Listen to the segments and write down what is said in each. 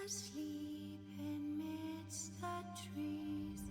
Asleep amidst the trees.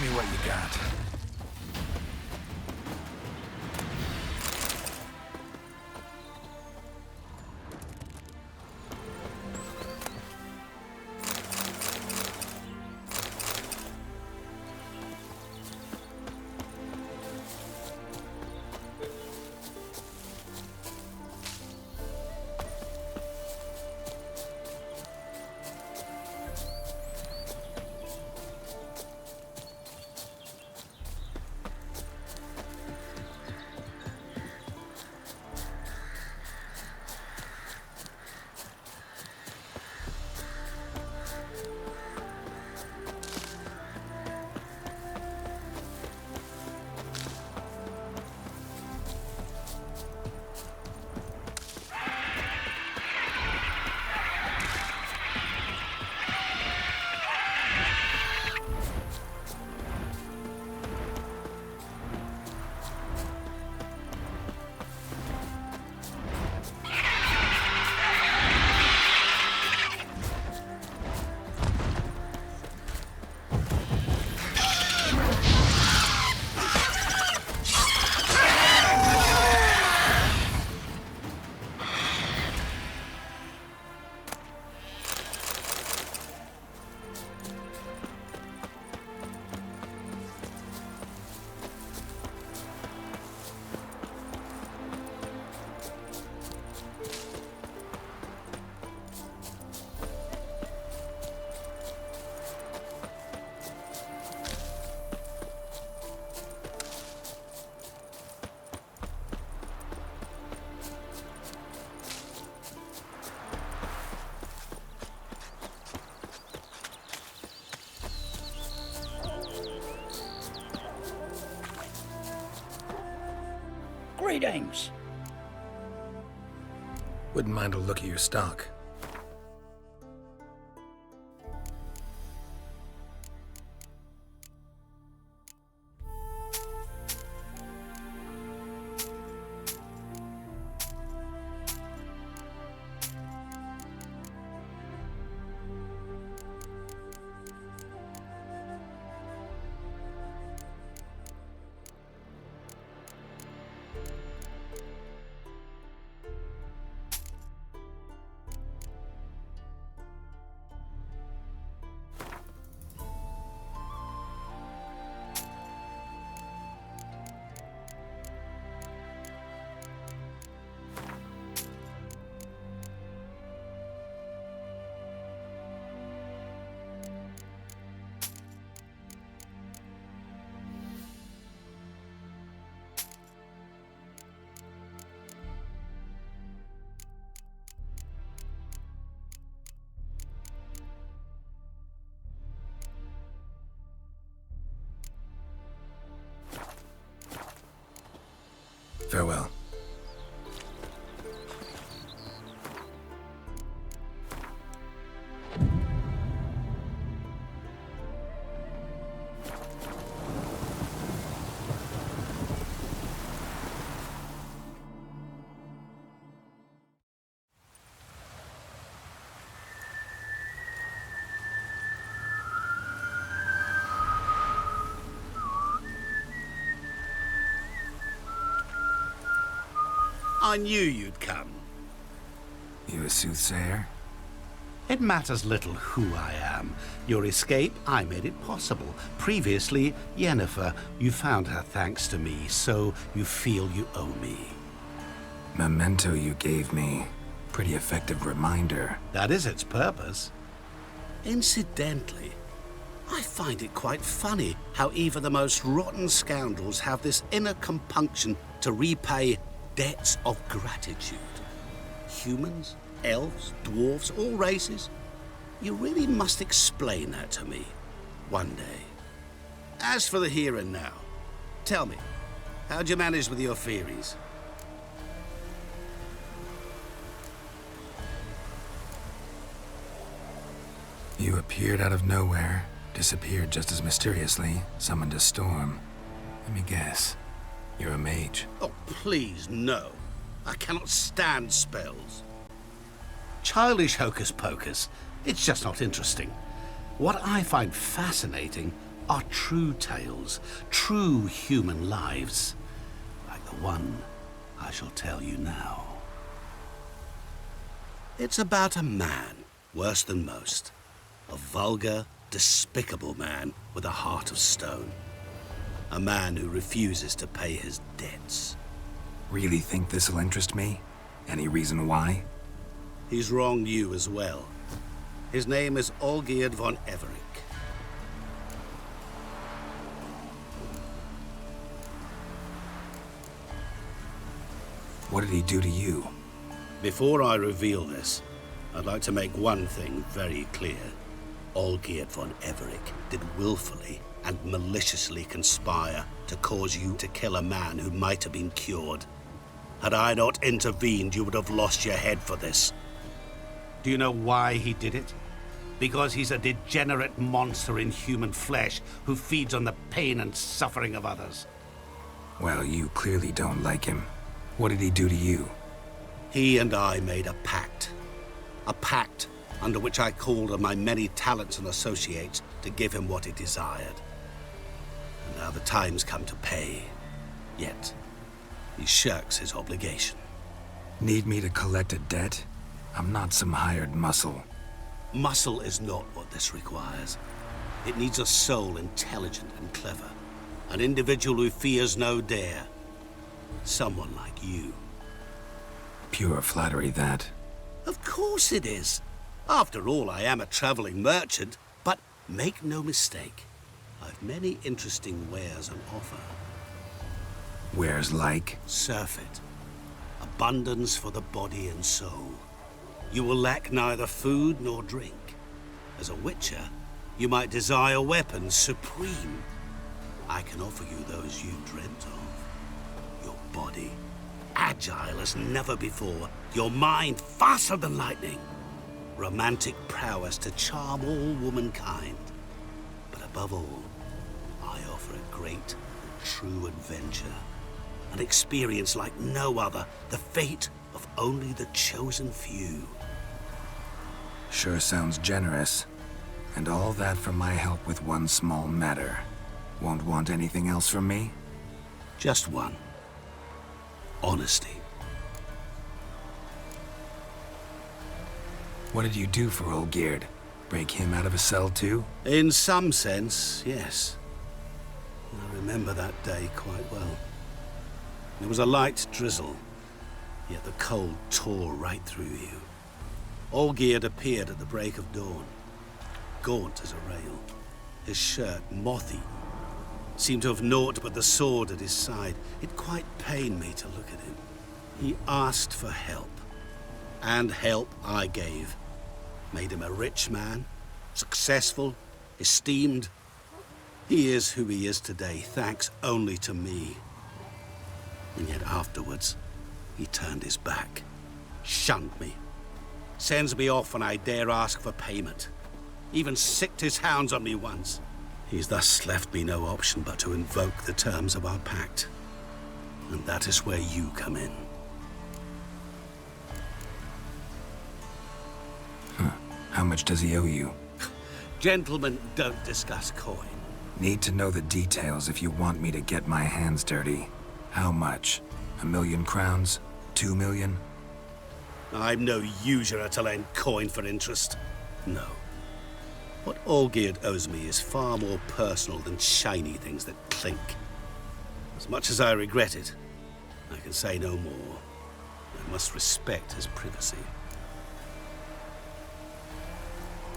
me what you got. Greetings. Wouldn't mind a look at your stock. Farewell. I knew you'd come. You a soothsayer? It matters little who I am. Your escape, I made it possible. Previously, Yennefer, you found her thanks to me, so you feel you owe me. Memento you gave me. Pretty effective reminder. That is its purpose. Incidentally, I find it quite funny how even the most rotten scoundrels have this inner compunction to repay debts of gratitude. Humans, elves, dwarves, all races. You really must explain that to me one day. As for the here and now, tell me, how'd you manage with your theories? You appeared out of nowhere, disappeared just as mysteriously, summoned a storm. Let me guess. You're a mage. Oh, please, no. I cannot stand spells. Childish hocus pocus. It's just not interesting. What I find fascinating are true tales, true human lives, like the one I shall tell you now. It's about a man, worse than most. A vulgar, despicable man with a heart of stone. A man who refuses to pay his debts. Really think this'll interest me? Any reason why? He's wronged you as well. His name is Olgierd von Everec. What did he do to you? Before I reveal this, I'd like to make one thing very clear. Olgierd von Everec did willfully and maliciously conspire to cause you to kill a man who might have been cured. Had I not intervened, you would have lost your head for this. Do you know why he did it? Because he's a degenerate monster in human flesh who feeds on the pain and suffering of others. Well, you clearly don't like him. What did he do to you? He and I made a pact. A pact under which I called on my many talents and associates to give him what he desired. And now the time's come to pay. Yet, he shirks his obligation. Need me to collect a debt? I'm not some hired muscle. Muscle is not what this requires. It needs a soul intelligent and clever. An individual who fears no dare. Someone like you. Pure flattery, that. Of course it is. After all, I am a traveling merchant. But make no mistake, I've many interesting wares on offer. Wares like? Surfeit. Abundance for the body and soul. You will lack neither food nor drink. As a witcher, you might desire weapons supreme. I can offer you those you dreamt of. Your body, agile as never before. Your mind, faster than lightning. Romantic prowess to charm all womankind. But above all, I offer a great and true adventure. An experience like no other. The fate of only the chosen few. Sure sounds generous. And all that for my help with one small matter. Won't want anything else from me? Just one. Honesty. What did you do for Olgierd? Break him out of a cell too? In some sense, yes. I remember that day quite well. There was a light drizzle, yet the cold tore right through you. Olgierd appeared at the break of dawn, gaunt as a rail, his shirt moth-eaten. Seemed to have naught but the sword at his side. It quite pained me to look at him. He asked for help, and help I gave. Made him a rich man, successful, esteemed. He is who he is today, thanks only to me. And yet afterwards, he turned his back, shunned me, sends me off when I dare ask for payment. Even sicked his hounds on me once. He's thus left me no option but to invoke the terms of our pact. And that is where you come in. How much does he owe you? Gentlemen don't discuss coin. Need to know the details if you want me to get my hands dirty. How much? 1,000,000 crowns? 2 million? I'm no usurer to lend coin for interest. No. What Olgierd owes me is far more personal than shiny things that clink. As much as I regret it, I can say no more. I must respect his privacy.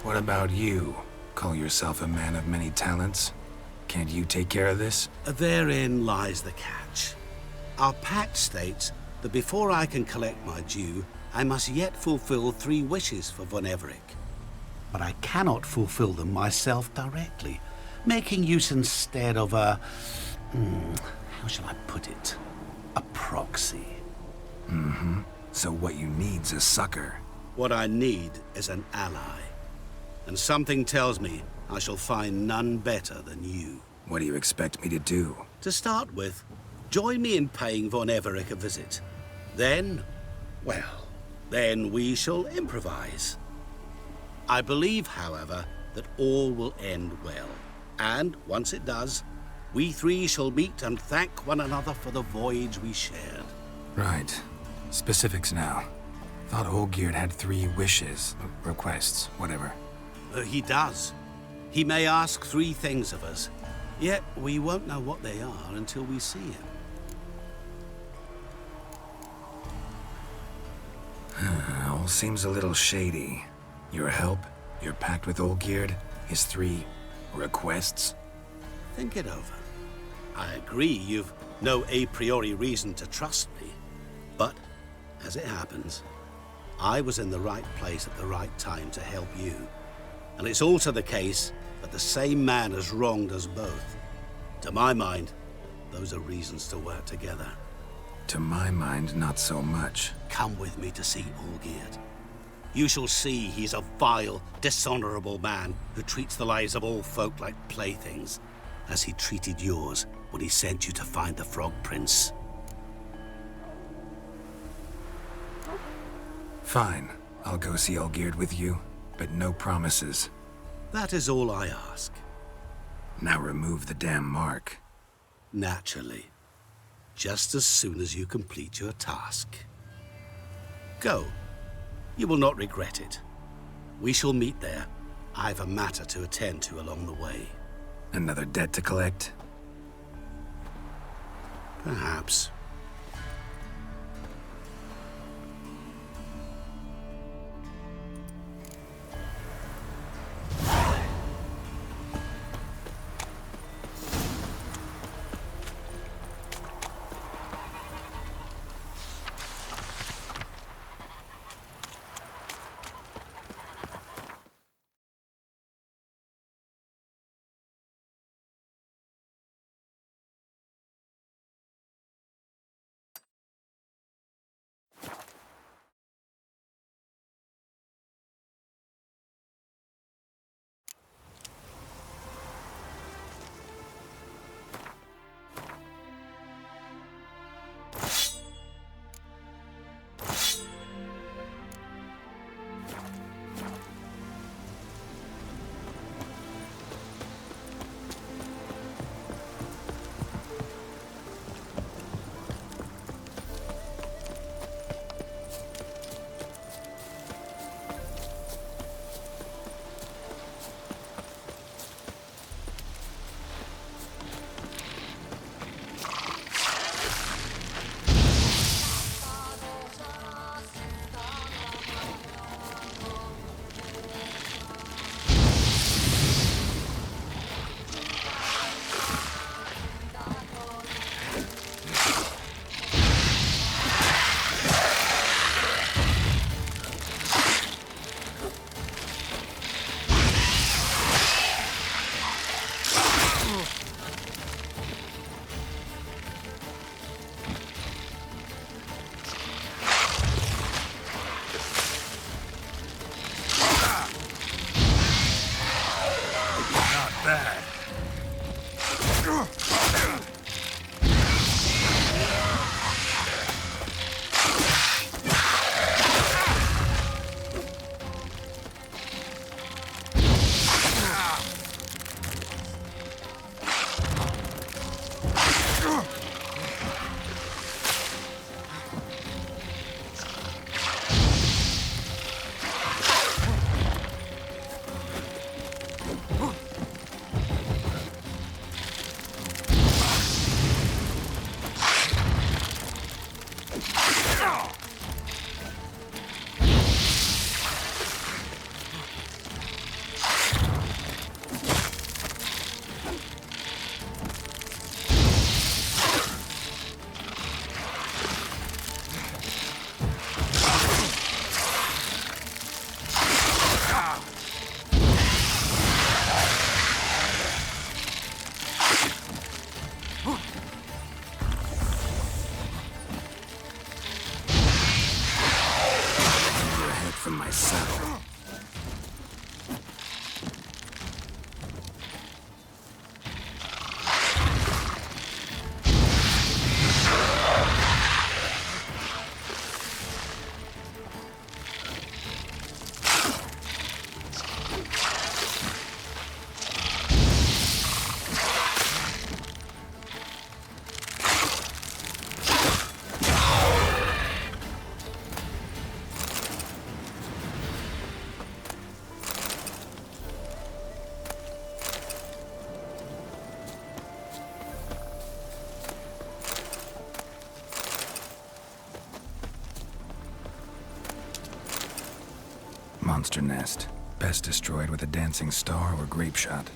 What about you? Call yourself a man of many talents? Can't you take care of this? Therein lies the catch. Our pact states that before I can collect my due, I must yet fulfill 3 wishes for von Everec. But I cannot fulfill them myself directly, making use instead of a... how shall I put it? A proxy. So what you need's a sucker. What I need is an ally. And something tells me I shall find none better than you. What do you expect me to do? To start with, join me in paying von Everec a visit. Then, well, then we shall improvise. I believe, however, that all will end well. And once it does, we three shall meet and thank one another for the voyage we shared. Right. Specifics now. Thought Olgierd had 3 wishes, requests, whatever. He does. He may ask 3 things of us, yet we won't know what they are until we see him. All seems a little shady. Your help, your pact with Olgierd, his 3 requests. Think it over. I agree you've no a priori reason to trust me, but as it happens, I was in the right place at the right time to help you. And it's also the case that the same man has wronged us both. To my mind, those are reasons to work together. To my mind, not so much. Come with me to see Olgierd. You shall see he's a vile, dishonorable man who treats the lives of all folk like playthings, as he treated yours when he sent you to find the Frog Prince. Fine. I'll go see Olgierd with you, but no promises. That is all I ask. Now remove the damn mark. Naturally. Just as soon as you complete your task. Go. You will not regret it. We shall meet there. I've a matter to attend to along the way. Another debt to collect? Perhaps. monster nest. Best destroyed with a dancing star or grape shot.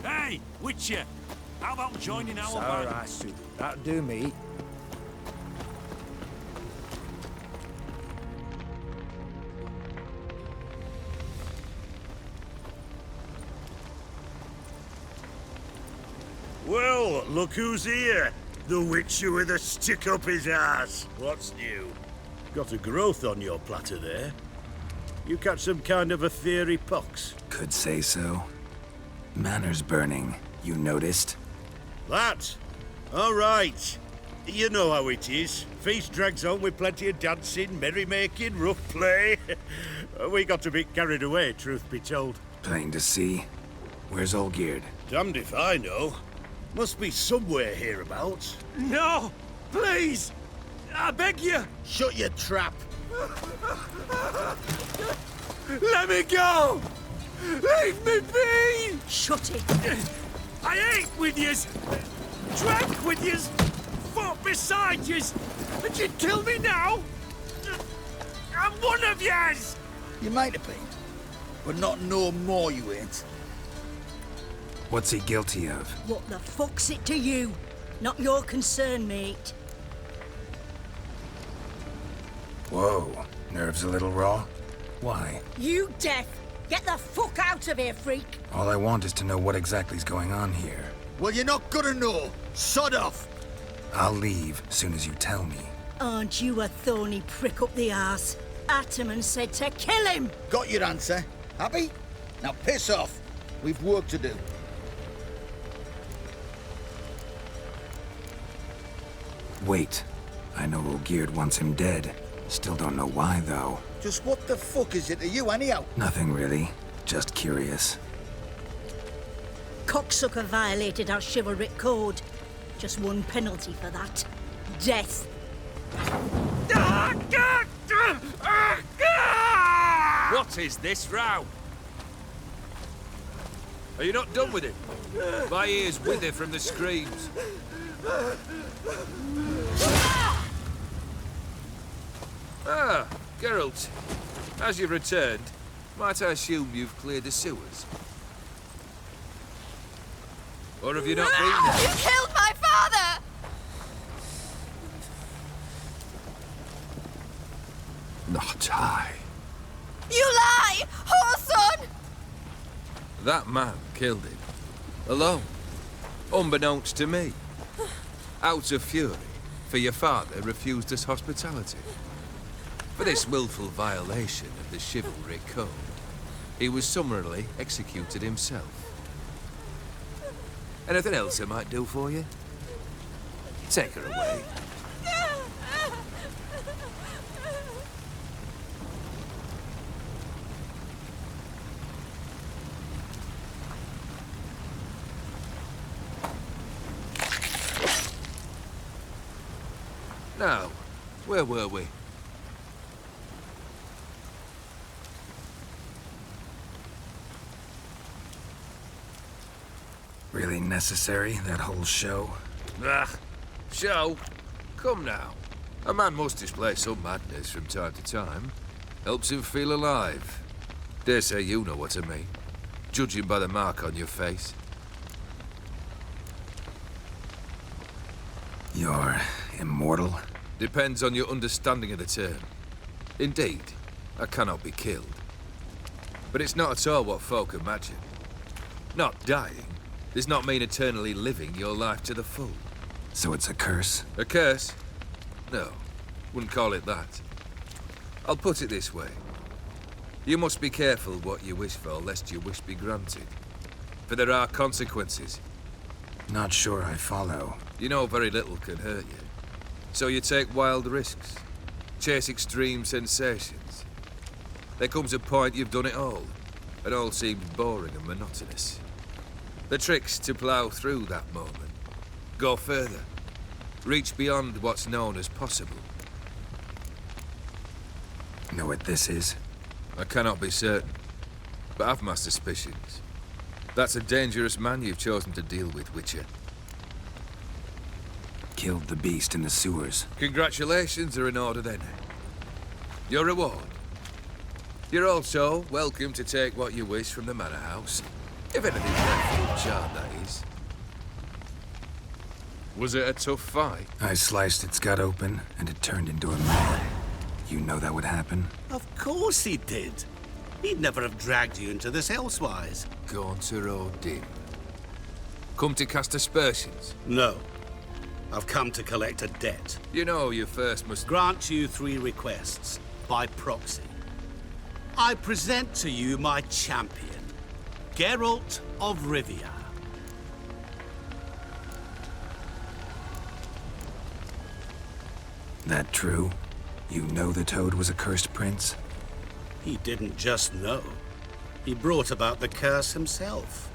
Hey, Witcher! How about joining our band? Alright, Sue. That'll do me. Well, look who's here. The Witcher with a stick up his ass. What's new? Got a growth on your platter there. You catch some kind of a theory pox? Could say so. Manor's burning. You noticed? That? All right. You know how it is. Feast drags on with plenty of dancing, merrymaking, rough play. We got a bit carried away, truth be told. Plain to see. Where's Olgierd? Damned if I know. Must be somewhere hereabouts. No! Please! I beg you! Shut your trap. Let me go! Leave me be! Shut it! I ate with yous! Drank with yous! Fought beside yous! And you kill me now? I'm one of yous! You might have been, but not no more you ain't. What's he guilty of? What the fuck's it to you? Not your concern, mate. Whoa. Nerves a little raw? Why? You deaf! Get the fuck out of here, freak! All I want is to know what exactly's going on here. Well, you're not gonna know. Sod off. I'll leave soon as you tell me. Aren't you a thorny prick up the arse? Ataman said to kill him! Got your answer. Happy? Now piss off. We've work to do. Wait. I know Olgierd wants him dead. Still don't know why, though. Just what the fuck is it to you, anyhow? Nothing really. Just curious. Cocksucker violated our chivalric code. Just one penalty for that. Death. What is this row? Are you not done with it? My ears wither from the screams. Ah, Geralt. As you've returned, might I assume you've cleared the sewers? Or have you not been there? You killed my father! Not I. You lie! Whoreson! That man killed him. Alone. Unbeknownst to me. Out of fury, for your father refused us hospitality. For this willful violation of the chivalric code, he was summarily executed himself. Anything else I might do for you? Take her away. Now, where were we? Really necessary, that whole show? Ah, show? Come now. A man must display some madness from time to time. Helps him feel alive. Dare say you know what I mean. Judging by the mark on your face. You're immortal? Depends on your understanding of the term. Indeed, I cannot be killed. But it's not at all what folk imagine. Not dying does not mean eternally living your life to the full. So it's a curse? A curse? No, wouldn't call it that. I'll put it this way. You must be careful what you wish for, lest your wish be granted. For there are consequences. Not sure I follow. You know very little can hurt you. So you take wild risks. Chase extreme sensations. There comes a point you've done it all. It all seems boring and monotonous. The trick's to plough through that moment. Go further. Reach beyond what's known as possible. Know what this is? I cannot be certain, but I've my suspicions. That's a dangerous man you've chosen to deal with, Witcher. Killed the beast in the sewers. Congratulations are in order then. Your reward. You're also welcome to take what you wish from the manor house. If anything's left for the child, that is. Was it a tough fight? I sliced its gut open, and it turned into a man. You know that would happen? Of course he did. He'd never have dragged you into this elsewise. Gaunter Odin. Come to cast aspersions. No. I've come to collect a debt. You know you first must... Grant you 3 requests, by proxy. I present to you my champion, Geralt of Rivia. That true? You know the Toad was a cursed prince? He didn't just know. He brought about the curse himself.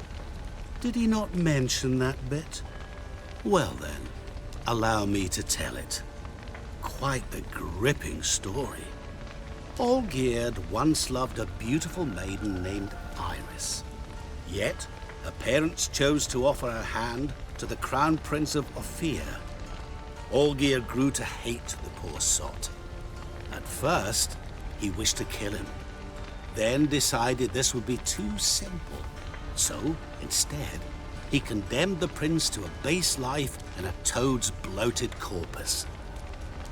Did he not mention that bit? Well then, allow me to tell it. Quite the gripping story. Olgierd once loved a beautiful maiden named Iris. Yet, her parents chose to offer her hand to the Crown Prince of Ophir. Olgierd grew to hate the poor sot. At first, he wished to kill him. Then decided this would be too simple. So, instead, he condemned the prince to a base life in a toad's bloated corpus.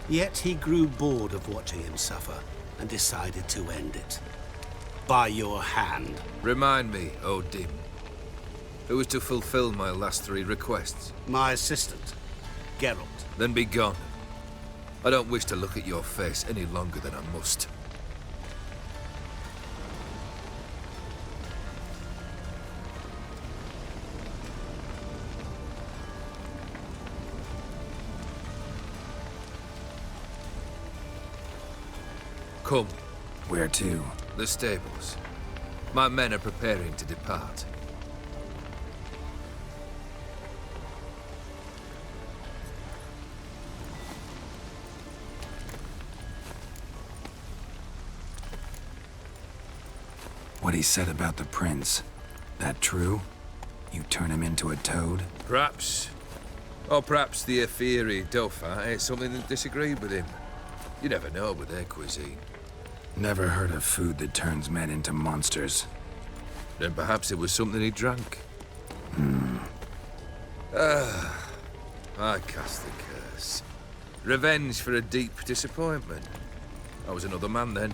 Yet he grew bored of watching him suffer and decided to end it. By your hand. Remind me, Odin. Who was to fulfill my last 3 requests? My assistant, Geralt. Then be gone. I don't wish to look at your face any longer than I must. Come. Where to? The stables. My men are preparing to depart. What he said about the prince. That true? You turn him into a toad? Perhaps. Or perhaps the Ephiri Dauphin ate something that disagreed with him. You never know with their cuisine. Never heard of food that turns men into monsters. Then perhaps it was something he drank. I cast the curse. Revenge for a deep disappointment. I was another man then.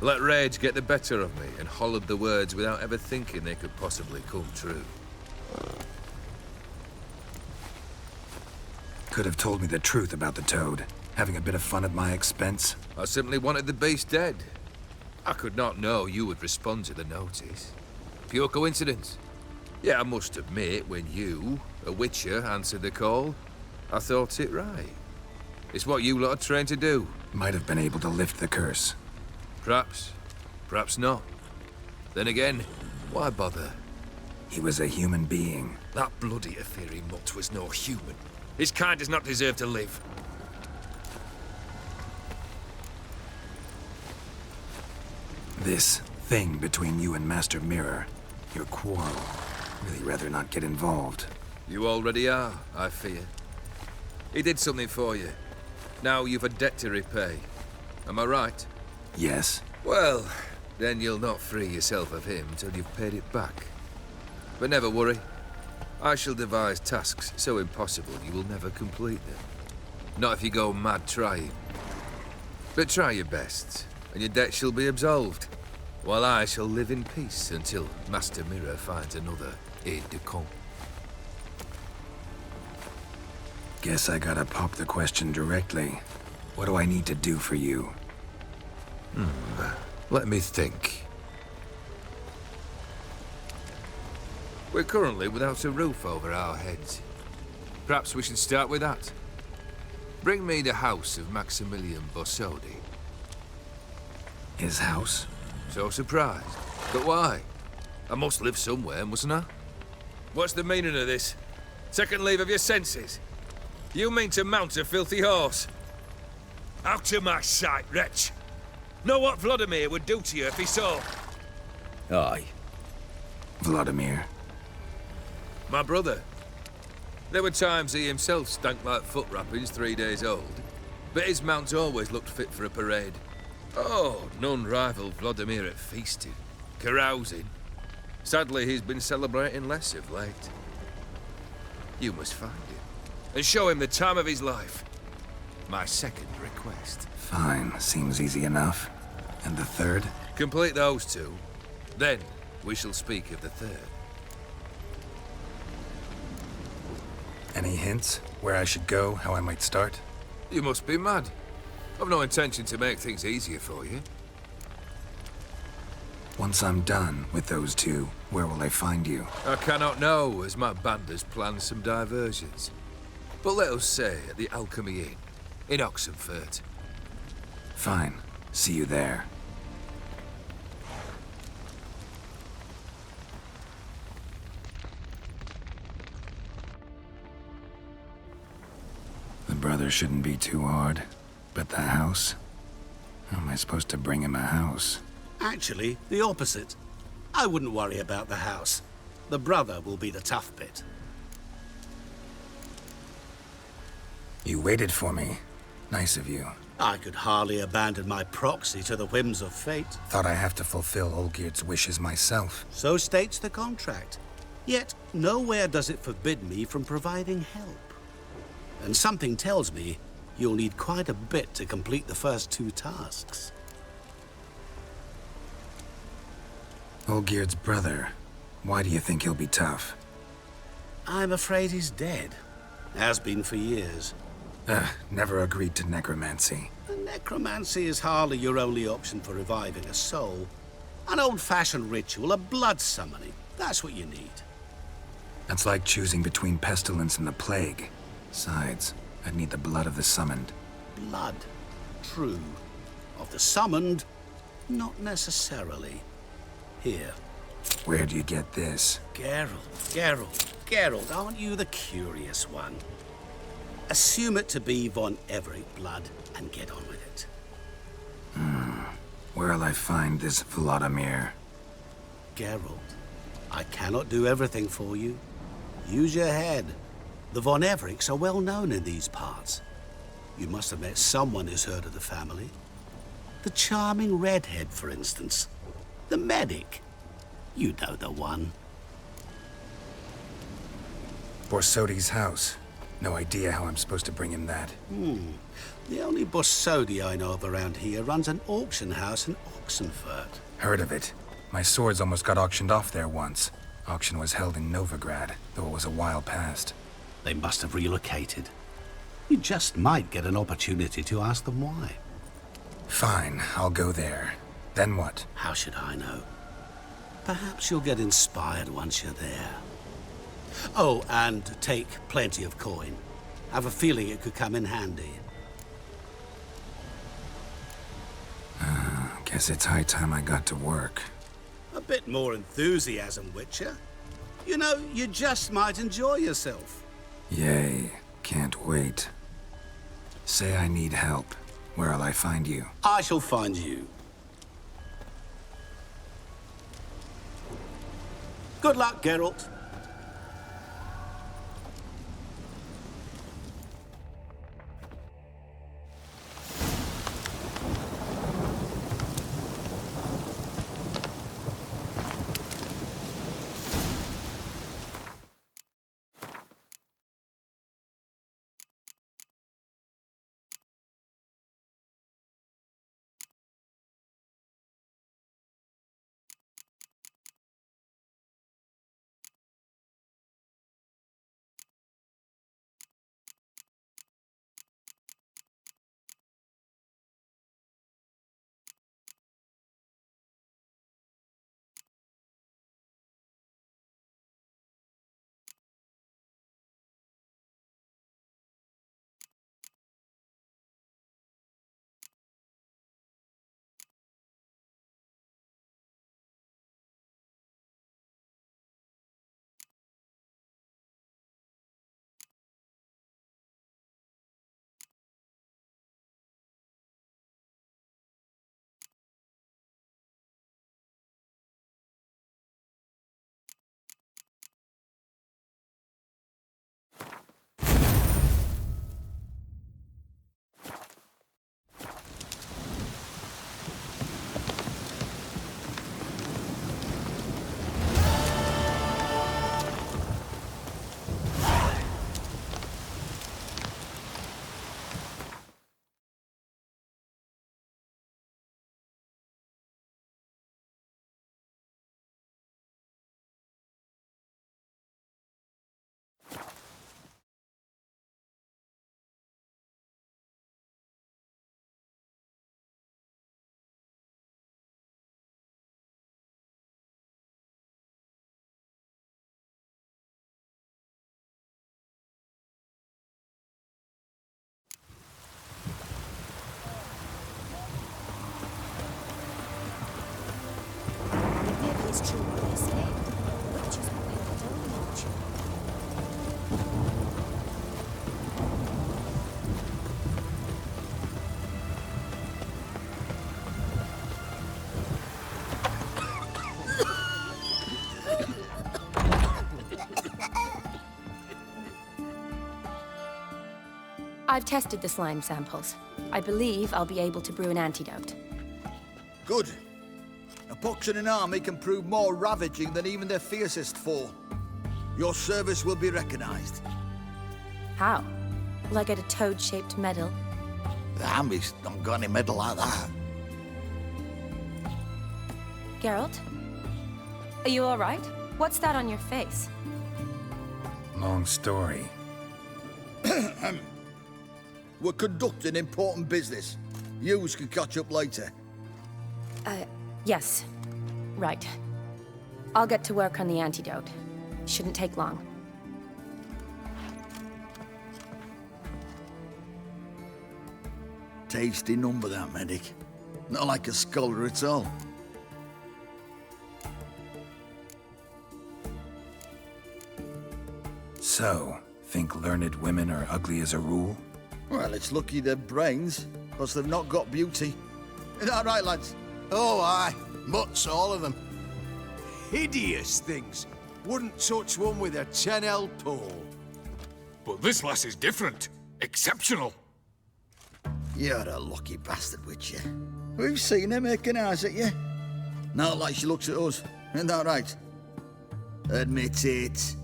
Let rage get the better of me and hollered the words without ever thinking they could possibly come true. Could have told me the truth about the Toad. Having a bit of fun at my expense. I simply wanted the beast dead. I could not know you would respond to the notice. Pure coincidence. Yeah, I must admit, when you, a Witcher, answered the call, I thought it right. It's what you lot are trained to do. Might have been able to lift the curse. Perhaps. Perhaps not. Then again, why bother? He was a human being. That bloody Ephiri mutt was no human. His kind does not deserve to live. This thing between you and Master Mirror, your quarrel, really rather not get involved. You already are, I fear. He did something for you. Now you've a debt to repay. Am I right? Yes. Well, then you'll not free yourself of him till you've paid it back. But never worry. I shall devise tasks so impossible you will never complete them. Not if you go mad trying. But try your best, and your debt shall be absolved, while I shall live in peace until Master Mirror finds another aide-de-camp. Guess I gotta pop the question directly. What do I need to do for you? Let me think. We're currently without a roof over our heads. Perhaps we should start with that. Bring me the house of Maximilian Borsodi. His house? So surprised. But why? I must live somewhere, mustn't I? What's the meaning of this? Second leave of your senses? You mean to mount a filthy horse? Out of my sight, wretch! Know what Vladimir would do to you if he saw? Aye. Vladimir. My brother. There were times he himself stank like foot wrappings 3 days old, but his mount always looked fit for a parade. Oh, none rival Vladimir at feasting, carousing. Sadly, he's been celebrating less of late. You must find him, and show him the time of his life. My second request. Fine, seems easy enough. And the third? Complete those two, then we shall speak of the third. Any hints? Where I should go, how I might start? You must be mad. I've no intention to make things easier for you. Once I'm done with those two, where will I find you? I cannot know, as my band has planned some diversions. But let us say at the Alchemy Inn, in Oxenfurt. Fine. See you there. The brother shouldn't be too hard. But the house? How am I supposed to bring him a house? Actually, the opposite. I wouldn't worry about the house. The brother will be the tough bit. You waited for me. Nice of you. I could hardly abandon my proxy to the whims of fate. Thought I have to fulfill Olgierd's wishes myself. So states the contract. Yet, nowhere does it forbid me from providing help. And something tells me you'll need quite a bit to complete the first 2 tasks. Olgierd's brother. Why do you think he'll be tough? I'm afraid he's dead. Has been for years. Never agreed to necromancy. And necromancy is hardly your only option for reviving a soul. An old-fashioned ritual, a blood summoning. That's what you need. That's like choosing between pestilence and the plague. Besides, I'd need the blood of the summoned. Blood. True. Of the summoned, not necessarily. Here. Where'd you get this? Geralt, aren't you the curious one? Assume it to be von Everett blood and get on with it. Where'll I find this Vladimir? Geralt, I cannot do everything for you. Use your head. The von Evericks are well known in these parts. You must have met someone who's heard of the family. The charming redhead, for instance. The medic. You know the one. Borsodi's house. No idea how I'm supposed to bring him that. The only Borsodi I know of around here runs an auction house in Oxenfurt. Heard of it. My swords almost got auctioned off there once. Auction was held in Novigrad, though it was a while past. They must have relocated. You just might get an opportunity to ask them why. Fine, I'll go there. Then what? How should I know? Perhaps you'll get inspired once you're there. Oh, and take plenty of coin. Have a feeling it could come in handy. Guess it's high time I got to work. A bit more enthusiasm, Witcher. You know, you just might enjoy yourself. Yay, can't wait. Say I need help. Where'll I find you? I shall find you. Good luck, Geralt. I've tested the slime samples. I believe I'll be able to brew an antidote. Good. A pox in an army can prove more ravaging than even their fiercest foe. Your service will be recognized. How? Will I get a toad-shaped medal? The army's not got any medal like that. Geralt? Are you all right? What's that on your face? Long story. We're conducting important business. Yous can catch up later. Yes. Right. I'll get to work on the antidote. Shouldn't take long. Tasty number, that medic. Not like a scholar at all. So, think learned women are ugly as a rule? Well, it's lucky they're brains, because they've not got beauty. Is that right, lads? Oh, aye. Mutts, all of them. Hideous things. Wouldn't touch one with a 10L pole. But this lass is different. Exceptional. You're a lucky bastard, Witcher. We've seen her making eyes at you. Not like she looks at us. Isn't that right? Admit it.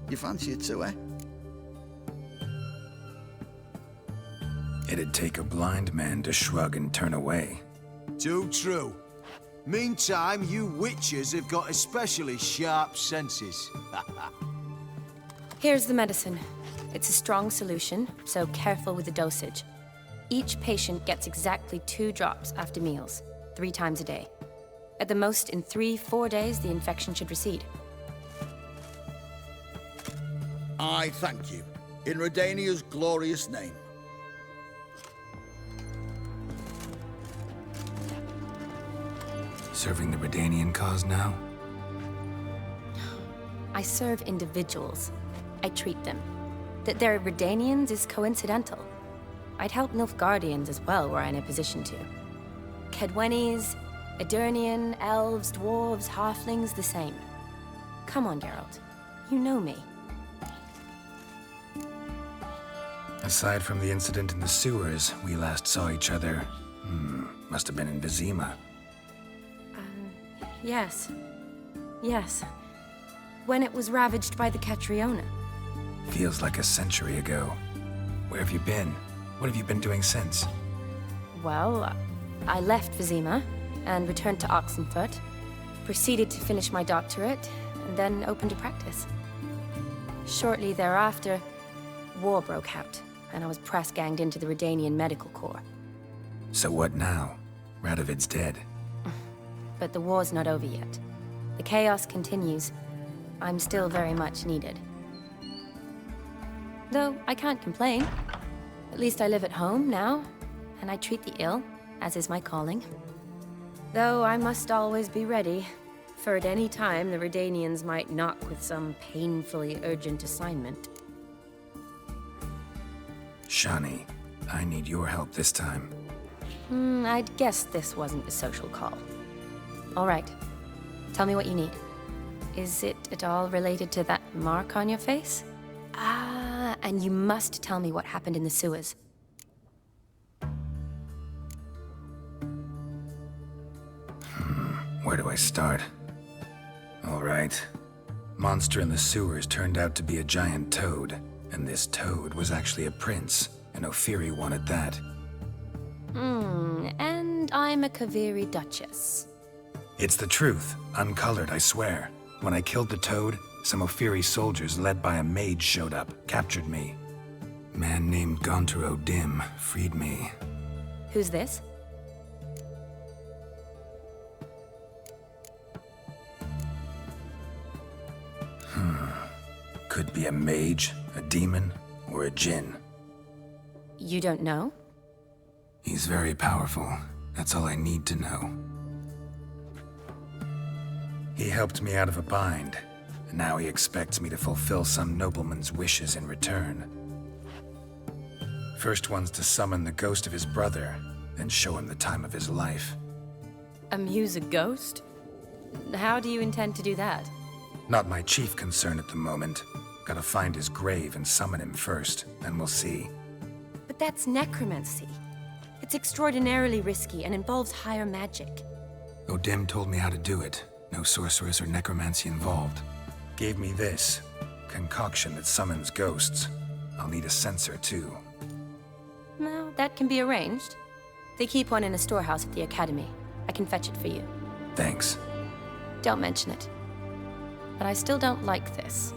You fancy it too, eh? It'd take a blind man to shrug and turn away. Too true. Meantime, you witches have got especially sharp senses. Here's the medicine. It's a strong solution, so careful with the dosage. Each patient gets exactly 2 drops after meals, 3 times a day. At the most, in 3-4 days, the infection should recede. I thank you. In Redania's glorious name. Serving the Redanian cause now? I serve individuals. I treat them. That they're Redanians is coincidental. I'd help Nilfgaardians as well were I in a position to. Kedwenis, Edirnian, elves, dwarves, halflings, the same. Come on, Geralt. You know me. Aside from the incident in the sewers, we last saw each other. Must have been in Vizima. Yes. Yes. When it was ravaged by the Catriona. Feels like a century ago. Where have you been? What have you been doing since? Well, I left Vizima and returned to Oxenfurt, proceeded to finish my doctorate, and then opened a practice. Shortly thereafter, war broke out, and I was press-ganged into the Redanian Medical Corps. So what now? Radovid's dead. But the war's not over yet. The chaos continues. I'm still very much needed. Though I can't complain. At least I live at home now, and I treat the ill, as is my calling. Though I must always be ready, for at any time the Redanians might knock with some painfully urgent assignment. Shani, I need your help this time. I'd guess this wasn't a social call. All right. Tell me what you need. Is it at all related to that mark on your face? Ah, and you must tell me what happened in the sewers. Where do I start? All right. Monster in the sewers turned out to be a giant toad, and this toad was actually a prince, and Ophiri wanted that. And I'm a Kaviri Duchess. It's the truth, uncolored, I swear. When I killed the toad, some Ophiri soldiers led by a mage showed up, captured me. Man named Gontaro Dim freed me. Who's this? Could be a mage, a demon, or a djinn. You don't know? He's very powerful. That's all I need to know. He helped me out of a bind, and now he expects me to fulfill some nobleman's wishes in return. First one's to summon the ghost of his brother, then show him the time of his life. Amuse a ghost? How do you intend to do that? Not my chief concern at the moment. Gotta find his grave and summon him first, then we'll see. But That's necromancy. It's extraordinarily risky and involves higher magic. Odim told me how to do it. No sorceress or necromancy involved. Gave me this concoction that summons ghosts. I'll need a censer, too. Well, that can be arranged. They keep one in a storehouse at the academy. I can fetch it for you. Thanks. Don't mention it. But I still don't like this.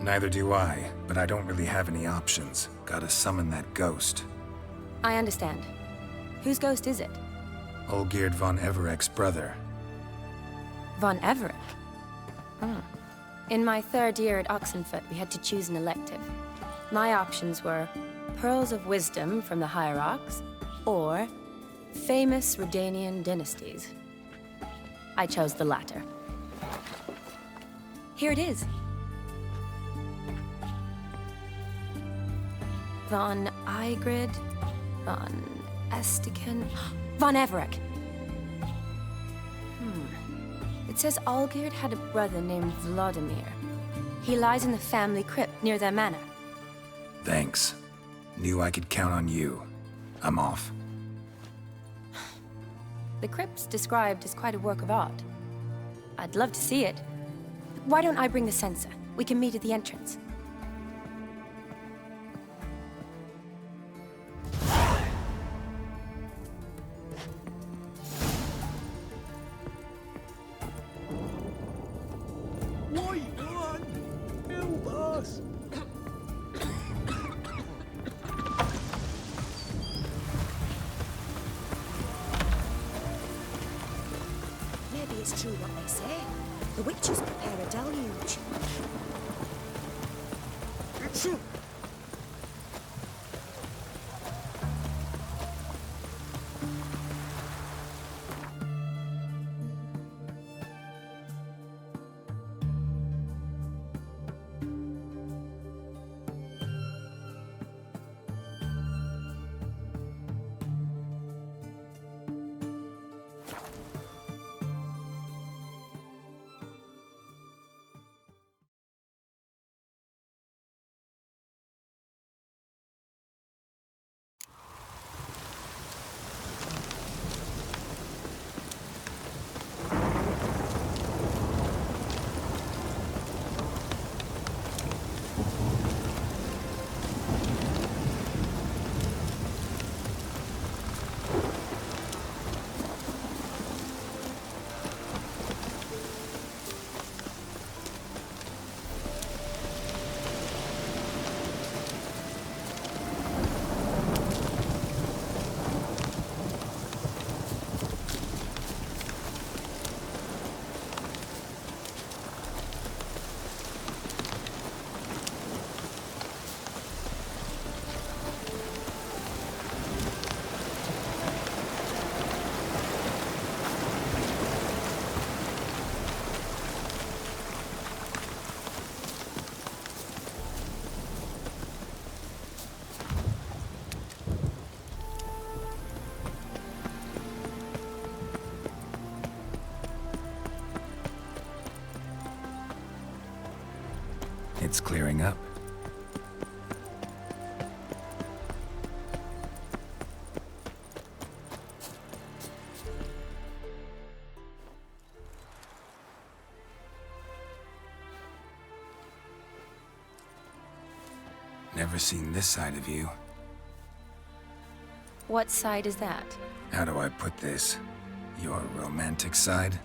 Neither do I, but I don't really have any options. Gotta summon that ghost. I understand. Whose ghost is it? Olgierd von Everek's brother. Von Everek? In my 3rd year at Oxenfoot, we had to choose an elective. My options were Pearls of Wisdom from the Hierarchs, or famous Redanian dynasties. I chose the latter. Here it is. Von Igrid, Von Estiken, Von Everek. It says Olgierd had a brother named Vladimir. He lies in the family crypt near their manor. Thanks. Knew I could count on you. I'm off. The crypt's described as quite a work of art. I'd love to see it. Why don't I bring the censer? We can meet at the entrance. Maybe it's true what they say. The witches prepare a deluge. It's clearing up. Never seen this side of you. What side is that? How do I put this? Your romantic side?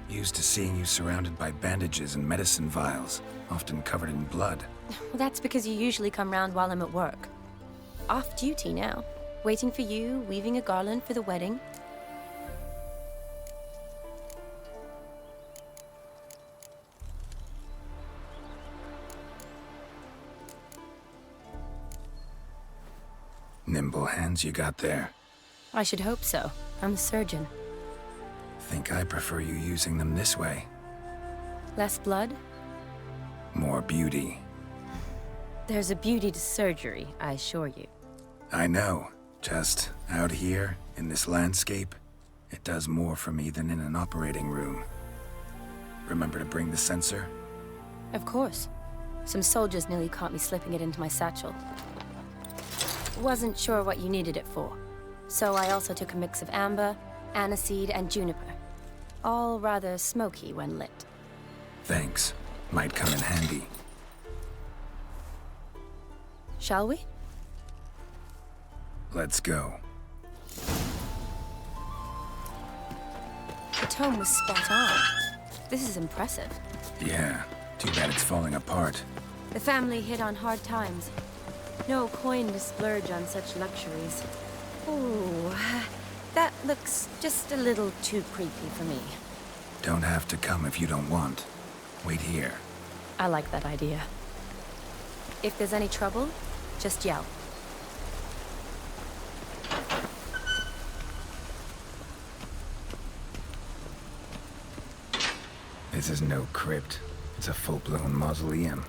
Used to seeing you surrounded by bandages and medicine vials, often covered in blood. Well, that's because you usually come round while I'm at work. Off duty now. Waiting for you, weaving a garland for the wedding. Nimble hands you got there. I should hope so. I'm a surgeon. Think I prefer you using them this way. Less blood? More beauty. There's a beauty to surgery, I assure you. I know. Just out here, in this landscape, it does more for me than in an operating room. Remember to bring the censer? Of course. Some soldiers nearly caught me slipping it into my satchel. Wasn't sure what you needed it for, so I also took a mix of amber, aniseed, and juniper. All rather smoky when lit. Thanks. Might come in handy. Shall we? Let's go. The tome was spot on. This is impressive. Yeah, too bad it's falling apart. The family hit on hard times. No coin to splurge on such luxuries. Ooh, that looks just a little too creepy for me. Don't have to come if you don't want. Wait here. I like that idea. If there's any trouble, just yell. This is no crypt. It's a full-blown mausoleum.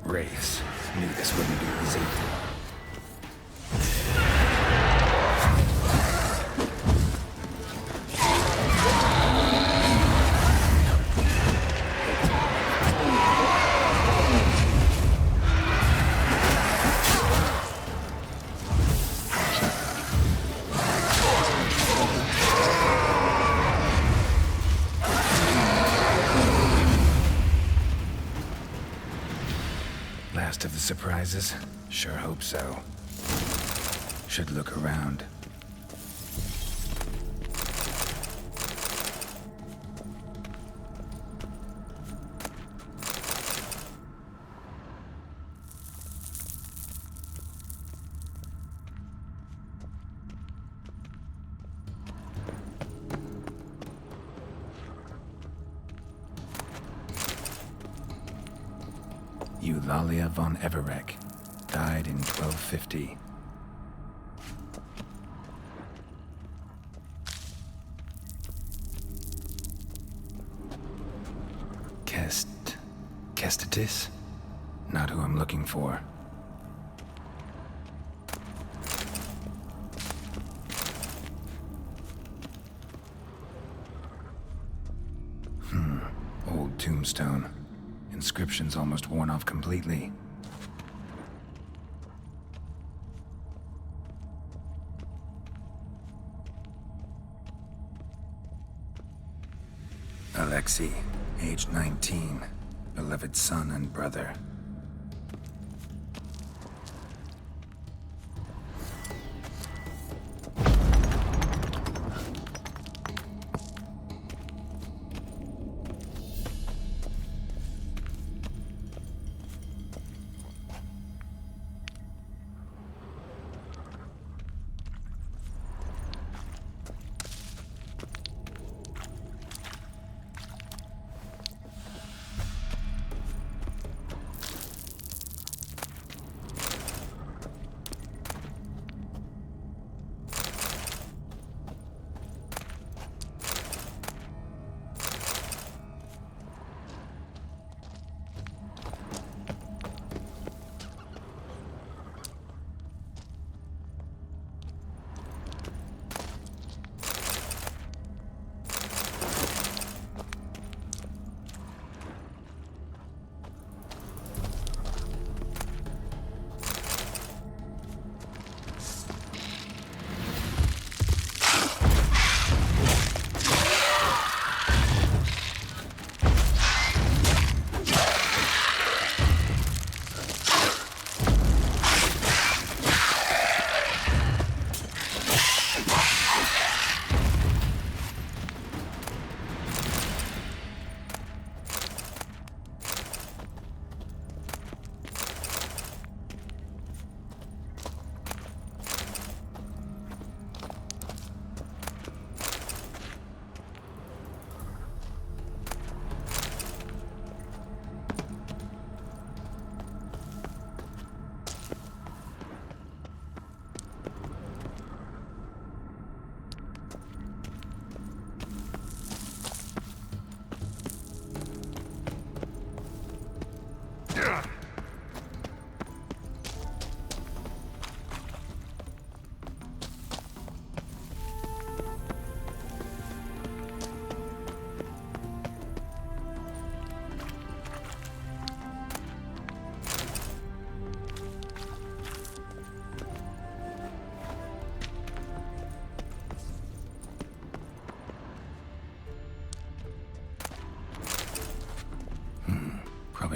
Wraiths. Knew this wouldn't be easy. Last of the surprises? Sure hope so. Should look around. Eulalia von Everek, died in 1250. Kestatis? Not who I'm looking for. Old tombstone. Inscription's almost worn off completely. Alexei, age 19, beloved son and brother.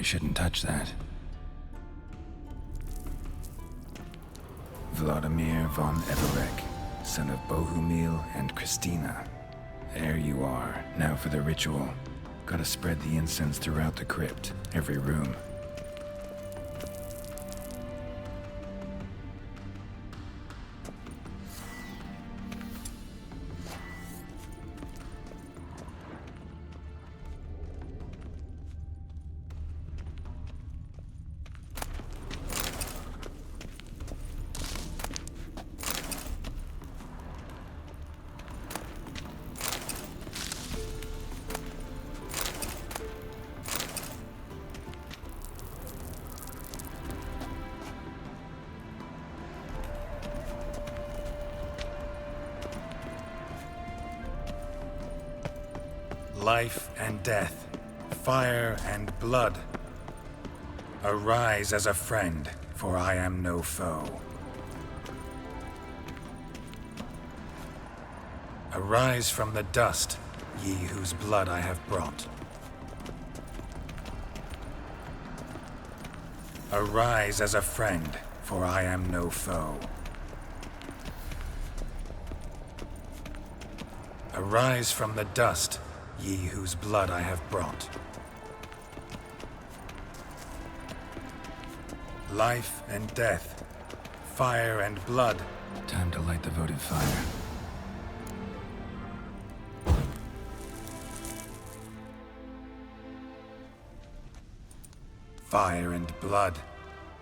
shouldn't touch that. Vladimir von Everek, son of Bohumil and Christina. There you are. Now for the ritual. Gotta spread the incense throughout the crypt, every room. Life and death, fire and blood. Arise as a friend, for I am no foe. Arise from the dust, ye whose blood I have brought. Arise as a friend, for I am no foe. Arise from the dust, ye whose blood I have brought. Life and death, fire and blood. Time to light the votive fire. Fire and blood,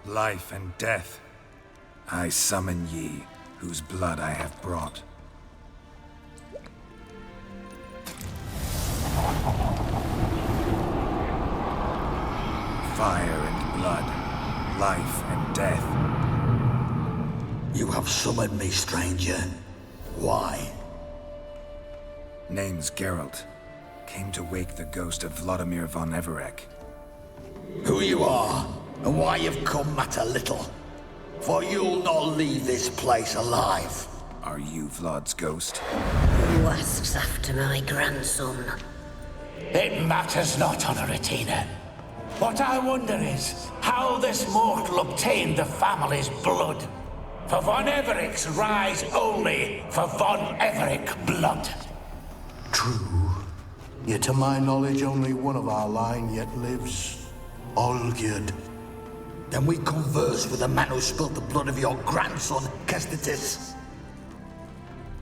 life and death. I summon ye, whose blood I have brought. Fire and blood, life and death. You have summoned me, stranger. Why? Name's Geralt. Came to wake the ghost of Vladimir von Everek. Who you are, and why you've come matter little. For you'll not leave this place alive. Are you Vlad's ghost? Who asks after my grandson? It matters not, Honoratina. What I wonder is how this mortal obtained the family's blood. For von Everek's rise only for von Everek blood. True. Yet to my knowledge, only one of our line yet lives. Olgierd. Then we converse with the man who spilled the blood of your grandson, Kestitis.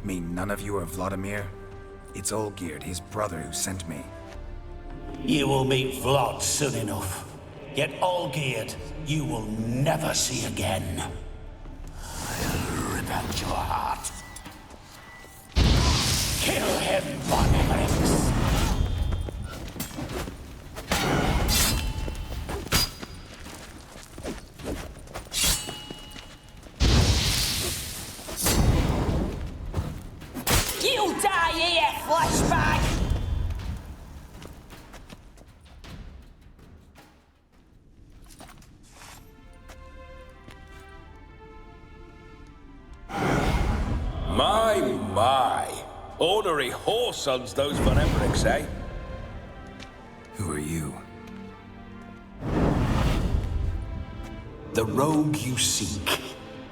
Mean none of you are Vladimir? It's Olgierd, his brother, who sent me. You will meet Vlad soon enough. Yet Olgierd, you will never see again. I'll rip out your heart. Kill him, von Evereks. You die here, flashback! My. Ornery whoresons, those von Evereks, eh? Who are you? The rogue you seek.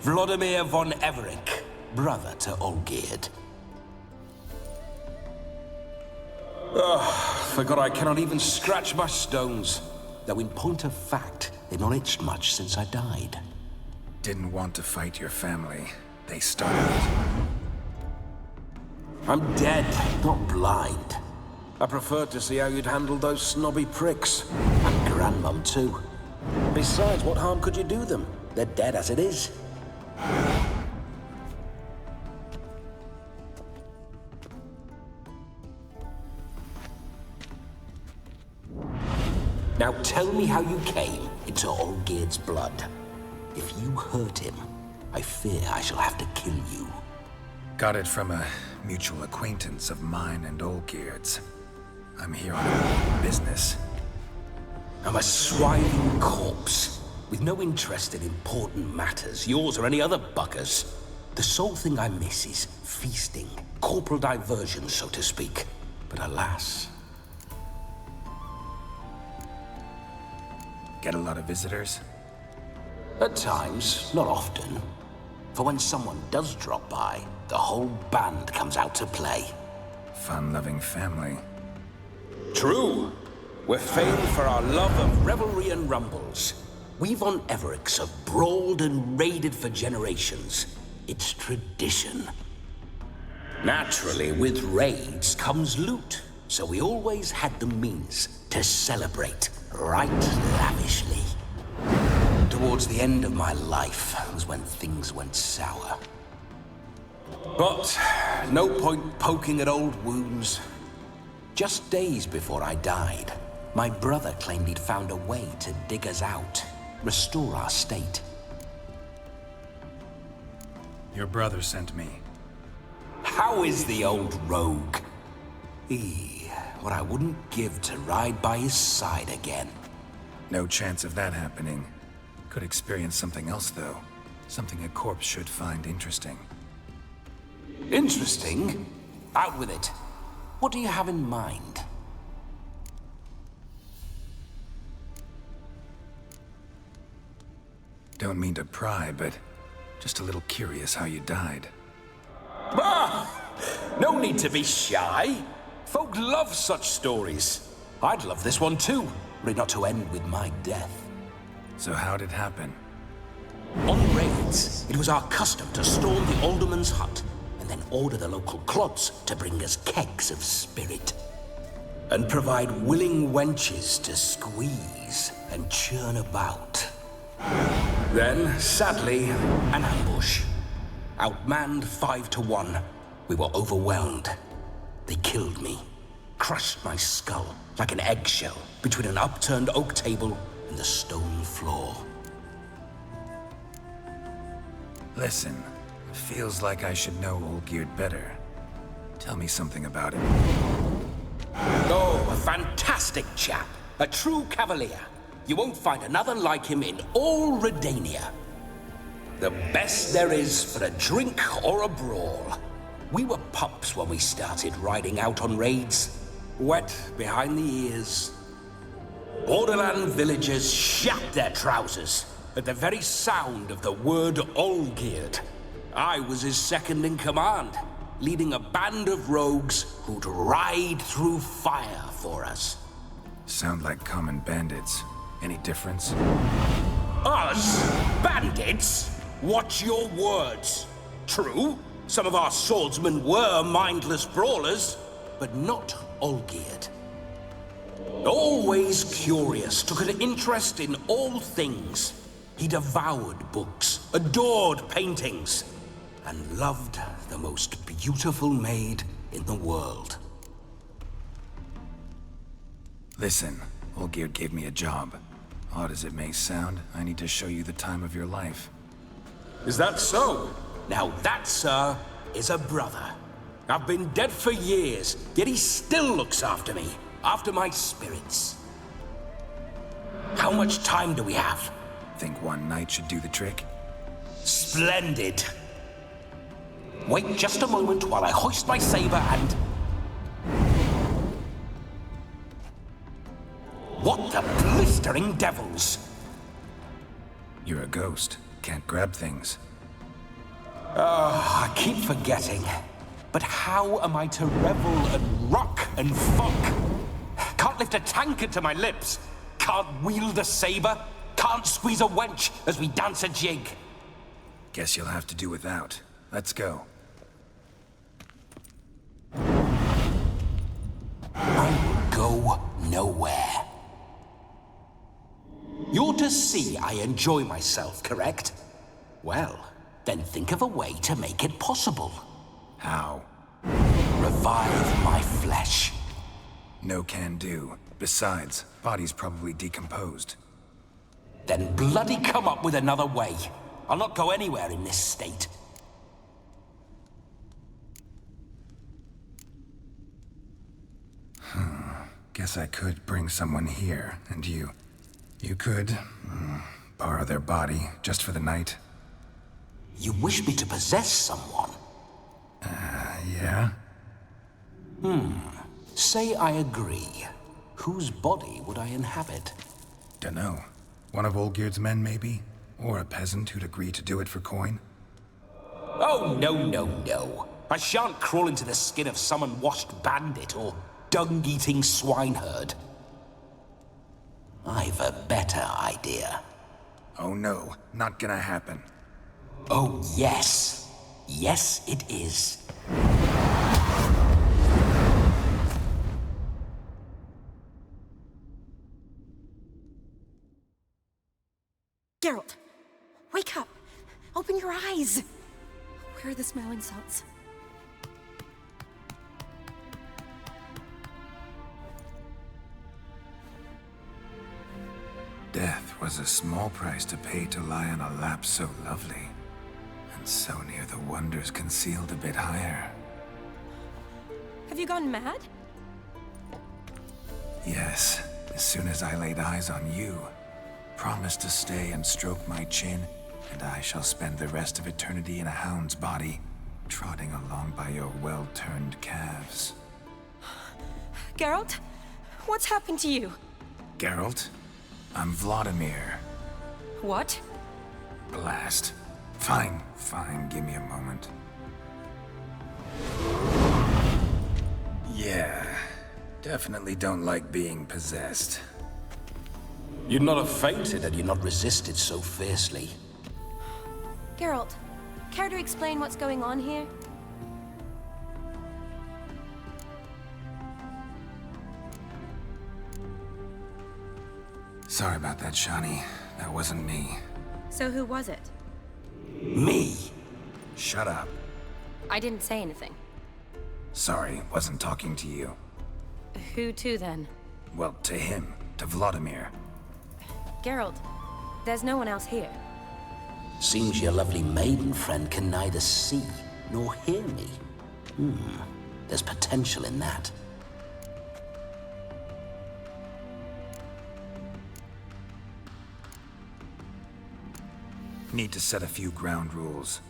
Vladimir von Everek, brother to Olgierd. Forgot I cannot even scratch my stones. Though in point of fact, they've not itched much since I died. Didn't want to fight your family. They started it. I'm dead, not blind. I preferred to see how you'd handled those snobby pricks. And Grandmum, too. Besides, what harm could you do them? They're dead as it is. Now tell me how you came into Olgierd's blood. If you hurt him, I fear I shall have to kill you. Got it from a mutual acquaintance of mine and Olgierd's. I'm here on business. I'm a swiving corpse, with no interest in important matters, yours or any other buggers. The sole thing I miss is feasting, corporal diversion, so to speak. But alas... Get a lot of visitors? At times, not often. For when someone does drop by, the whole band comes out to play. Fun-loving family. True. We're famed for our love of revelry and rumbles. We've on Everix have brawled and raided for generations. It's tradition. Naturally, with raids comes loot, so we always had the means to celebrate right lavishly. Towards the end of my life was when things went sour. But no point poking at old wounds. Just days before I died, my brother claimed he'd found a way to dig us out, restore our state. Your brother sent me. How is the old rogue? What I wouldn't give to ride by his side again. No chance of that happening. Could experience something else, though. Something a corpse should find interesting. Interesting? Out with it. What do you have in mind? Don't mean to pry, but just a little curious how you died. No need to be shy. Folk love such stories. I'd love this one too, were it not to end with my death. So how'd it happen? On raids, it was our custom to storm the alderman's hut and then order the local clods to bring us kegs of spirit. And provide willing wenches to squeeze and churn about. Then, sadly, an ambush. Outmanned 5-1, we were overwhelmed. They killed me, crushed my skull like an eggshell between an upturned oak table and the stone floor. Listen, feels like I should know Olgierd better. Tell me something about him. Oh, a fantastic chap. A true cavalier. You won't find another like him in all Redania. The best there is for a drink or a brawl. We were pups when we started riding out on raids. Wet behind the ears. Borderland villagers shat their trousers at the very sound of the word Olgierd. I was his second in command, leading a band of rogues who'd ride through fire for us. Sound like common bandits. Any difference? Us? Bandits? Watch your words. True, some of our swordsmen were mindless brawlers, but not Olgierd. Always curious, took an interest in all things. He devoured books, adored paintings, and loved the most beautiful maid in the world. Listen, Olgierd gave me a job. Odd as it may sound, I need to show you the time of your life. Is that so? Now that, sir, is a brother. I've been dead for years, yet he still looks after me, after my spirits. How much time do we have? Think one night should do the trick? Splendid. Wait just a moment while I hoist my saber and... What the blistering devils? You're a ghost. Can't grab things. I keep forgetting. But how am I to revel and rock and fuck? Can't lift a tankard to my lips. Can't wield a saber. Can't squeeze a wench as we dance a jig. Guess you'll have to do without. Let's go. I will go nowhere. You're to see I enjoy myself, correct? Well, then think of a way to make it possible. How? Revive my flesh. No can do. Besides, body's probably decomposed. Then bloody come up with another way. I'll not go anywhere in this state. Guess I could bring someone here, and you could borrow their body just for the night. You wish me to possess someone? Yeah? Say I agree. Whose body would I inhabit? Dunno. One of Olgierd's men, maybe? Or a peasant who'd agree to do it for coin? Oh, no. I shan't crawl into the skin of some unwashed bandit or dung-eating swineherd. I've a better idea. Oh no, not gonna happen. Oh, yes. Yes, it is. Geralt, wake up! Open your eyes! Where are the smelling salts? Death was a small price to pay to lie on a lap so lovely, and so near the wonders concealed a bit higher. Have you gone mad? Yes, as soon as I laid eyes on you, promised to stay and stroke my chin, and I shall spend the rest of eternity in a hound's body, trotting along by your well-turned calves. Geralt? What's happened to you? Geralt? I'm Vladimir. What? Blast. Fine, give me a moment. Yeah, definitely don't like being possessed. You'd not have fainted had you not resisted so fiercely. Geralt, care to explain what's going on here? Sorry about that, Shani. That wasn't me. So who was it? Me? Shut up. I didn't say anything. Sorry, wasn't talking to you. Who to then? Well, to him. To Vladimir. Geralt, there's no one else here. Seems your lovely maiden friend can neither see nor hear me. There's potential in that. Need to set a few ground rules.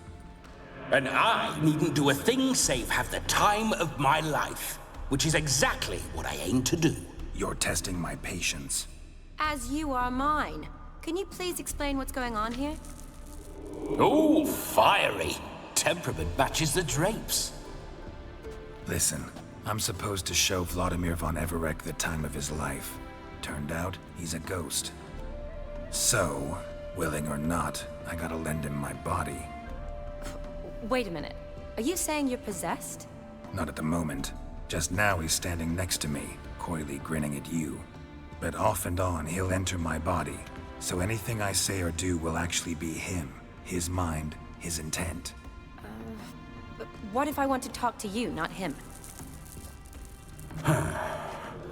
And I needn't do a thing save have the time of my life, which is exactly what I aim to do. You're testing my patience. As you are mine. Can you please explain what's going on here? Oh, fiery. Temperament matches the drapes. Listen, I'm supposed to show Vladimir von Everec the time of his life. Turned out, he's a ghost. So, willing or not, I gotta lend him my body. Wait a minute. Are you saying you're possessed? Not at the moment. Just now he's standing next to me, coyly grinning at you. But off and on, he'll enter my body. So anything I say or do will actually be him. His mind, his intent. But what if I want to talk to you, not him?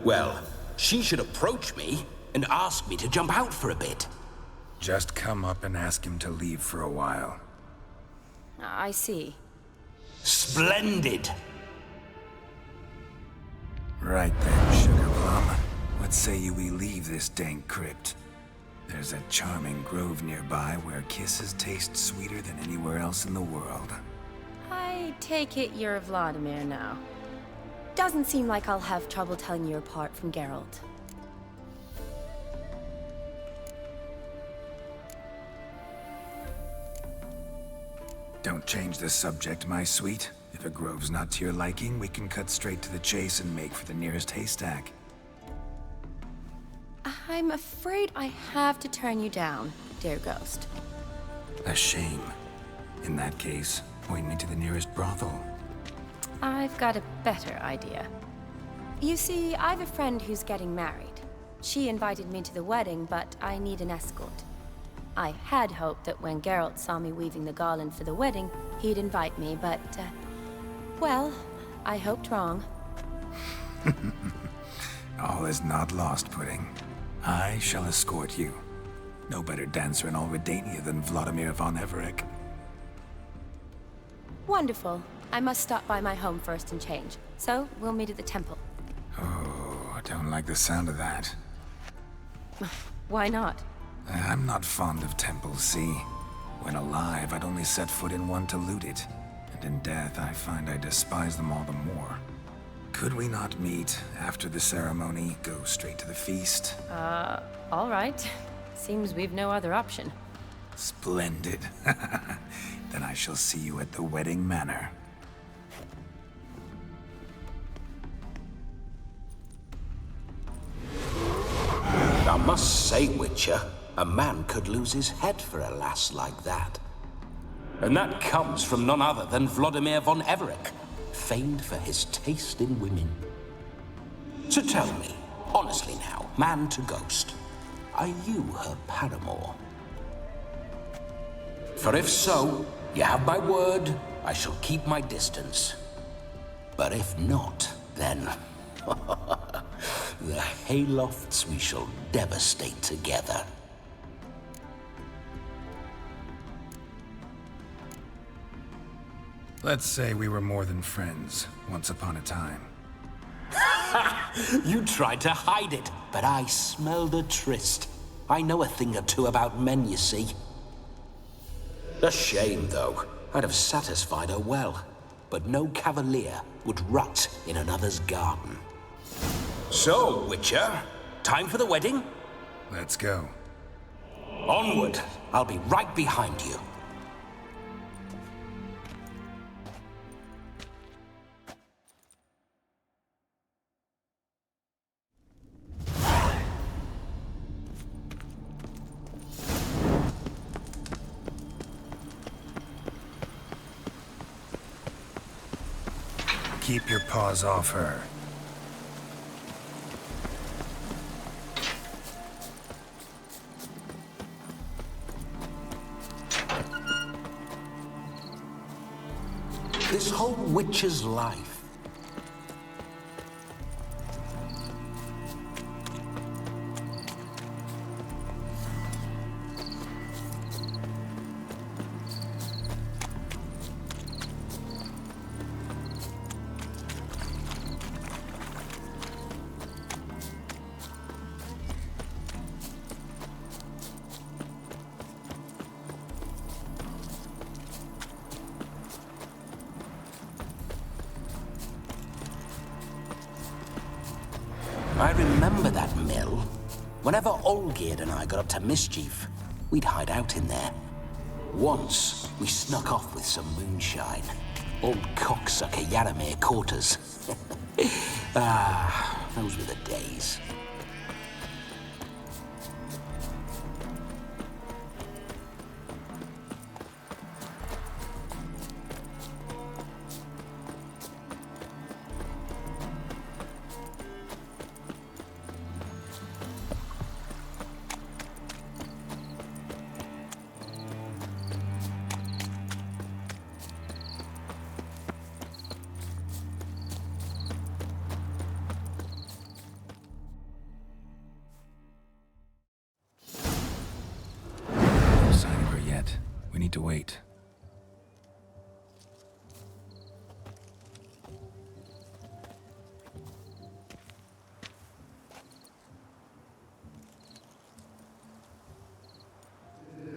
Well, she should approach me and ask me to jump out for a bit. Just come up and ask him to leave for a while. I see. Splendid! Right then, Sugar Plum. What say you we leave this dank crypt? There's a charming grove nearby where kisses taste sweeter than anywhere else in the world. I take it you're Vladimir now. Doesn't seem like I'll have trouble telling you apart from Geralt. Don't change the subject, my sweet. If a grove's not to your liking, we can cut straight to the chase and make for the nearest haystack. I'm afraid I have to turn you down, dear ghost. A shame. In that case, point me to the nearest brothel. I've got a better idea. You see, I've a friend who's getting married. She invited me to the wedding, but I need an escort. I had hoped that when Geralt saw me weaving the garland for the wedding, he'd invite me, but, well, I hoped wrong. All is not lost, Pudding. I shall escort you. No better dancer in all Redania than Vladimir von Everec. Wonderful. I must stop by my home first and change, so we'll meet at the temple. Oh, I don't like the sound of that. Why not? I'm not fond of temples, see? When alive, I'd only set foot in one to loot it. And in death, I find I despise them all the more. Could we not meet after the ceremony, go straight to the feast? All right. Seems we've no other option. Splendid. Then I shall see you at the wedding manor. I must say, Witcher, a man could lose his head for a lass like that. And that comes from none other than Vladimir von Everec, famed for his taste in women. So tell me, honestly now, man to ghost, are you her paramour? For if so, you have my word, I shall keep my distance. But if not, then the haylofts we shall devastate together. Let's say we were more than friends, once upon a time. You tried to hide it, but I smelled a tryst. I know a thing or two about men, you see. A shame, though. I'd have satisfied her well. But no cavalier would rot in another's garden. So, Witcher, time for the wedding? Let's go. Onward. I'll be right behind you. Keep your paws off her. This whole witch's life. I remember that mill. Whenever Olgierd and I got up to mischief, we'd hide out in there. Once, we snuck off with some moonshine. Old cocksucker Yaramir caught us. Those were the days. No sign of her yet. We need to wait.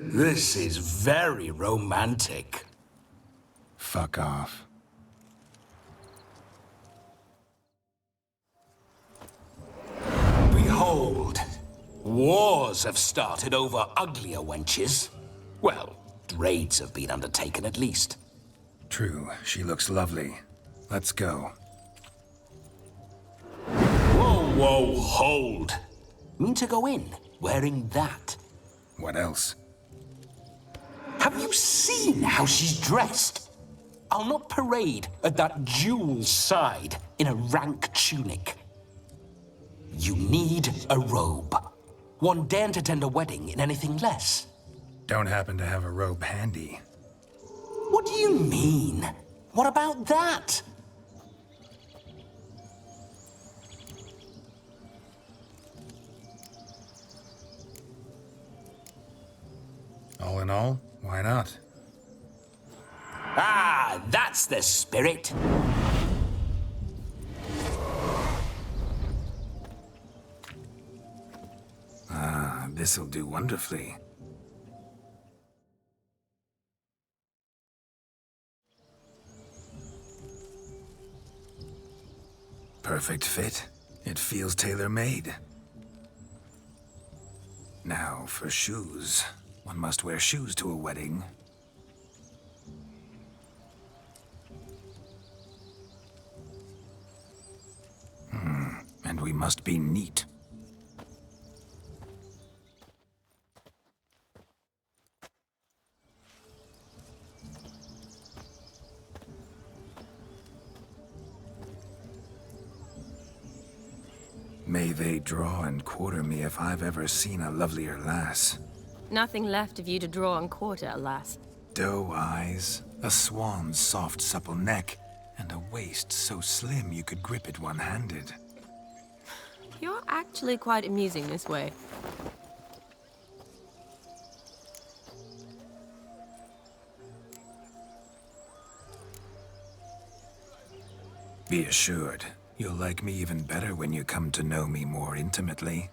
This is very romantic. Fuck off. Behold, wars have started over uglier wenches. Well, raids have been undertaken at least. True, she looks lovely. Let's go. Whoa, whoa, hold. Mean to go in, wearing that? What else? Have you seen how she's dressed? I'll not parade at that jewel's side in a rank tunic. You need a robe. One daren't attend a wedding in anything less. Don't happen to have a robe handy. What do you mean? What about that? All in all, why not? Ah, that's the spirit. Ah, this'll do wonderfully. Perfect fit. It feels tailor-made. Now, for shoes. One must wear shoes to a wedding. And we must be neat. May they draw and quarter me if I've ever seen a lovelier lass. Nothing left of you to draw and quarter, alas. Doe eyes, a swan's soft supple neck, and a waist so slim you could grip it one-handed. You're actually quite amusing this way. Be assured, you'll like me even better when you come to know me more intimately.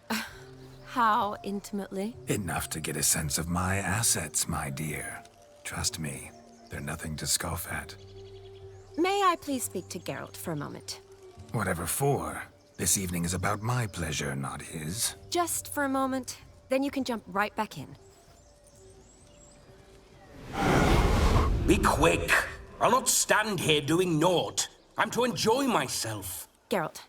How intimately? Enough to get a sense of my assets, my dear. Trust me, they're nothing to scoff at. May I please speak to Geralt for a moment? Whatever for. This evening is about my pleasure, not his. Just for a moment, then you can jump right back in. Be quick. I'll not stand here doing naught. I'm to enjoy myself. Geralt,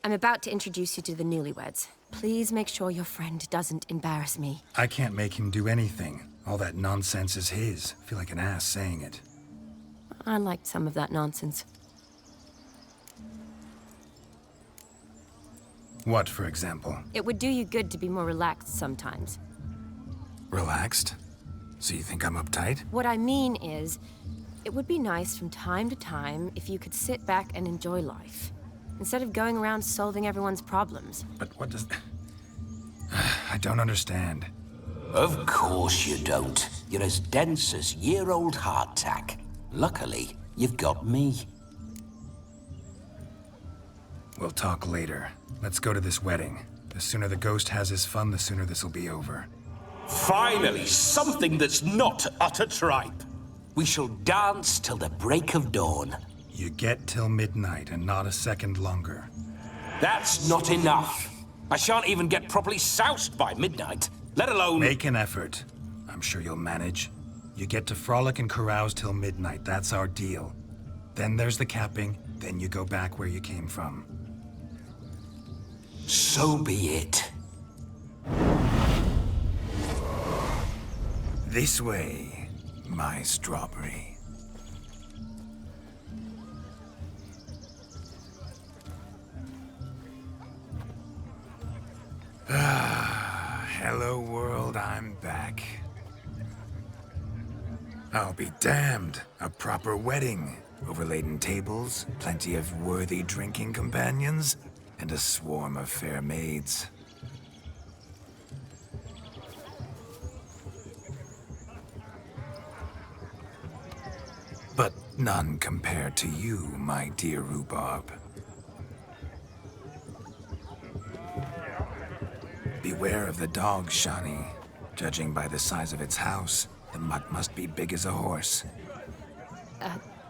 I'm about to introduce you to the newlyweds. Please make sure your friend doesn't embarrass me. I can't make him do anything. All that nonsense is his. I feel like an ass saying it. I liked some of that nonsense. What, for example? It would do you good to be more relaxed sometimes. Relaxed? So you think I'm uptight? What I mean is, it would be nice from time to time if you could sit back and enjoy life, instead of going around solving everyone's problems. But what does... I don't understand. Of course you don't. You're as dense as year-old hardtack. Luckily, you've got me. We'll talk later. Let's go to this wedding. The sooner the ghost has his fun, the sooner this'll be over. Finally, something that's not utter tripe. We shall dance till the break of dawn. You get till midnight and not a second longer. That's not enough. I shan't even get properly soused by midnight, let alone... Make an effort. I'm sure you'll manage. You get to frolic and carouse till midnight, that's our deal. Then there's the capping, then you go back where you came from. So be it. This way, my strawberry. Hello world, I'm back. I'll be damned. A proper wedding. Overladen tables, plenty of worthy drinking companions, and a swarm of fair maids. But none compared to you, my dear rhubarb. Beware of the dog, Shani. Judging by the size of its house, the mutt must be big as a horse.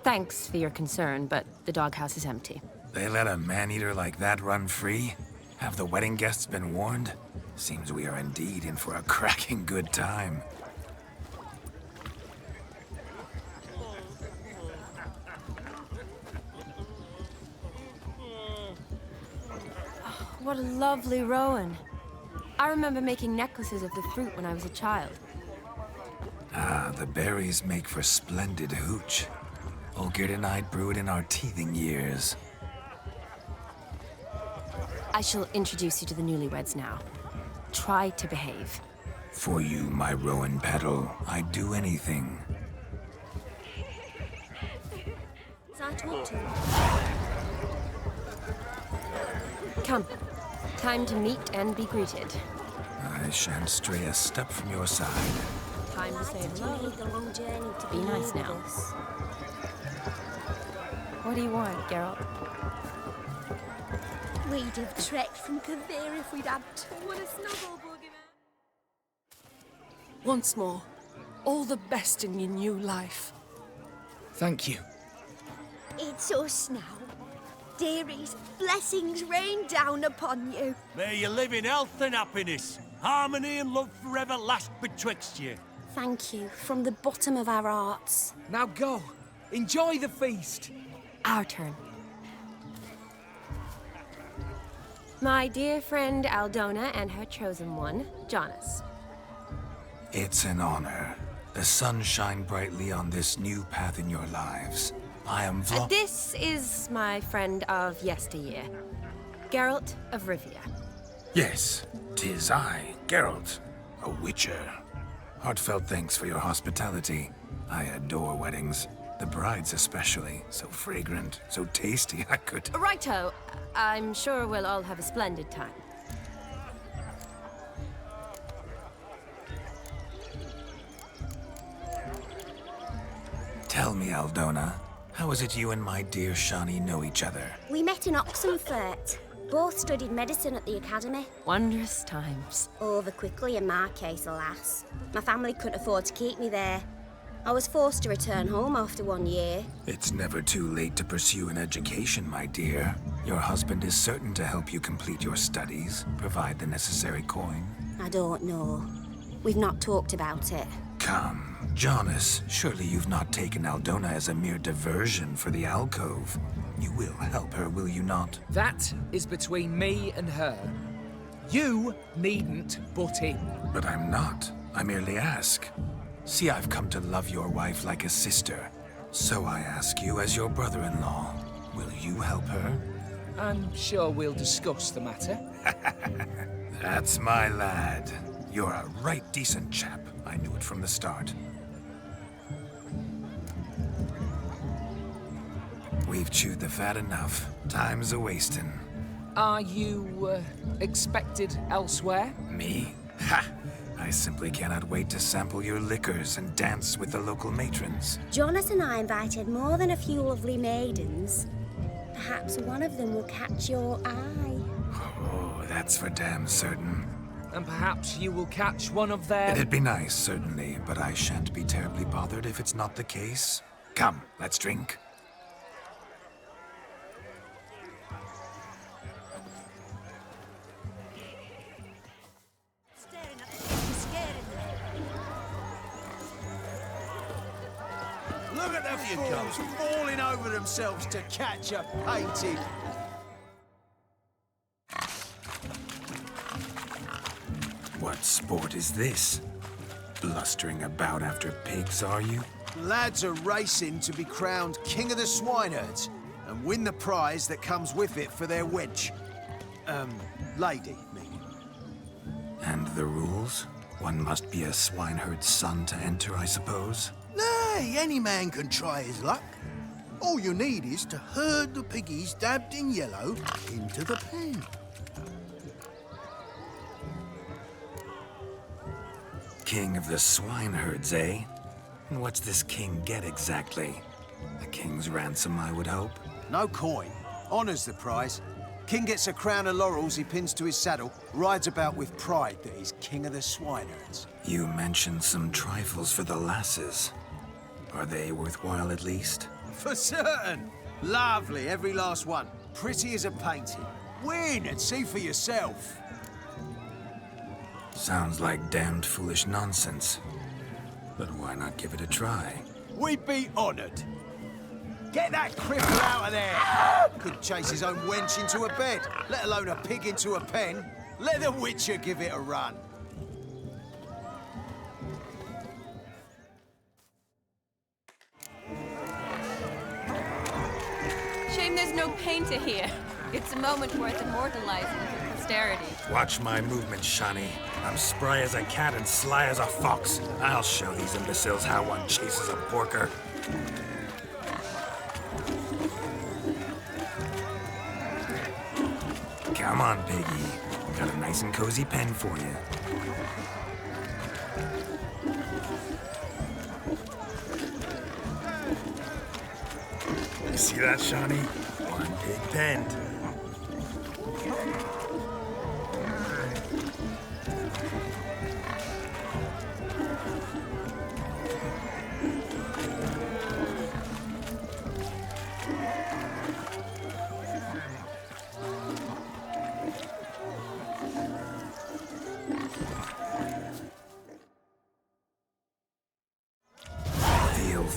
Thanks for your concern, but the doghouse is empty. They let a man-eater like that run free? Have the wedding guests been warned? Seems we are indeed in for a cracking good time. What a lovely rowan. I remember making necklaces of the fruit when I was a child. Ah, the berries make for splendid hooch. Olgerd and I brewed in our teething years. I shall introduce you to the newlyweds now. Try to behave. For you, my rowan petal, I'd do anything. Come. Time to meet and be greeted. I shan't stray a step from your side. Time to say hello. Be nice now. What do you want, Geralt? We'd have trekked from Kavir if we'd had to. What a snuggle, boogeyman. Once more, all the best in your new life. Thank you. It's us now. Dearies, blessings rain down upon you. May you live in health and happiness. Harmony and love forever last betwixt you. Thank you, from the bottom of our hearts. Now go. Enjoy the feast. Our turn. My dear friend Aldona and her chosen one, Jonas. It's an honor. The sun shine brightly on this new path in your lives. I am This is my friend of yesteryear, Geralt of Rivia. Yes, 'tis I, Geralt, a witcher. Heartfelt thanks for your hospitality. I adore weddings. The brides especially. So fragrant, so tasty, I could... Righto. I'm sure we'll all have a splendid time. Tell me, Aldona, how is it you and my dear Shani know each other? We met in Oxenfurt. Both studied medicine at the academy. Wondrous times. Over quickly in my case, alas. My family couldn't afford to keep me there. I was forced to return home after 1 year. It's never too late to pursue an education, my dear. Your husband is certain to help you complete your studies, provide the necessary coin. I don't know. We've not talked about it. Come, Jonas, surely you've not taken Aldona as a mere diversion for the alcove. You will help her, will you not? That is between me and her. You needn't butt in. But I'm not. I merely ask. See, I've come to love your wife like a sister. So I ask you as your brother-in-law, will you help her? I'm sure we'll discuss the matter. That's my lad. You're a right decent chap. I knew it from the start. We've chewed the fat enough. Time's a-wasting. Are you, expected elsewhere? Me? Ha! I simply cannot wait to sample your liquors and dance with the local matrons. Jonas and I invited more than a few lovely maidens. Perhaps one of them will catch your eye. Oh, that's for damn certain. And perhaps you will catch one of their... It'd be nice, certainly, but I shan't be terribly bothered if it's not the case. Come, let's drink. Look at the fools falling over themselves to catch a painting. What sport is this? Blustering about after pigs, are you? Lads are racing to be crowned King of the Swineherds and win the prize that comes with it for their wench. Lady, meaning. And the rules? One must be a swineherd's son to enter, I suppose? Nay, any man can try his luck. All you need is to herd the piggies dabbed in yellow into the pen. King of the swineherds, eh? And what's this king get exactly? A king's ransom, I would hope. No coin. Honours the prize. King gets a crown of laurels he pins to his saddle, rides about with pride that he's king of the swineherds. You mentioned some trifles for the lasses. Are they worthwhile at least? For certain. Lovely, every last one. Pretty as a painting. Win and see for yourself. Sounds like damned foolish nonsense. But why not give it a try? We'd be honoured. Get that cripple out of there! Could chase his own wench into a bed, let alone a pig into a pen. Let the Witcher give it a run. Shame there's no painter here. It's a moment worth immortalizing for posterity. Watch my movements, Shani. I'm spry as a cat and sly as a fox. I'll show these imbeciles how one chases a porker. Come on, piggy. Got a nice and cozy pen for you. You see that, Shani? One big pen.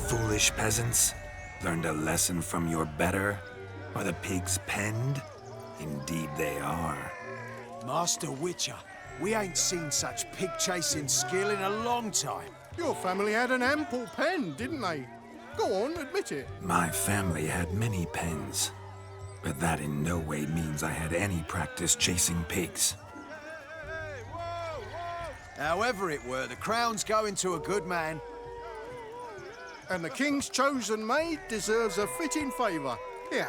foolish peasants? Learned a lesson from your better? Are the pigs penned? Indeed they are. Master Witcher, we ain't seen such pig-chasing skill in a long time. Your family had an ample pen, didn't they? Go on, admit it. My family had many pens, but that in no way means I had any practice chasing pigs. However it were, the crown's going to a good man. And the king's chosen maid deserves a fitting favour. Here.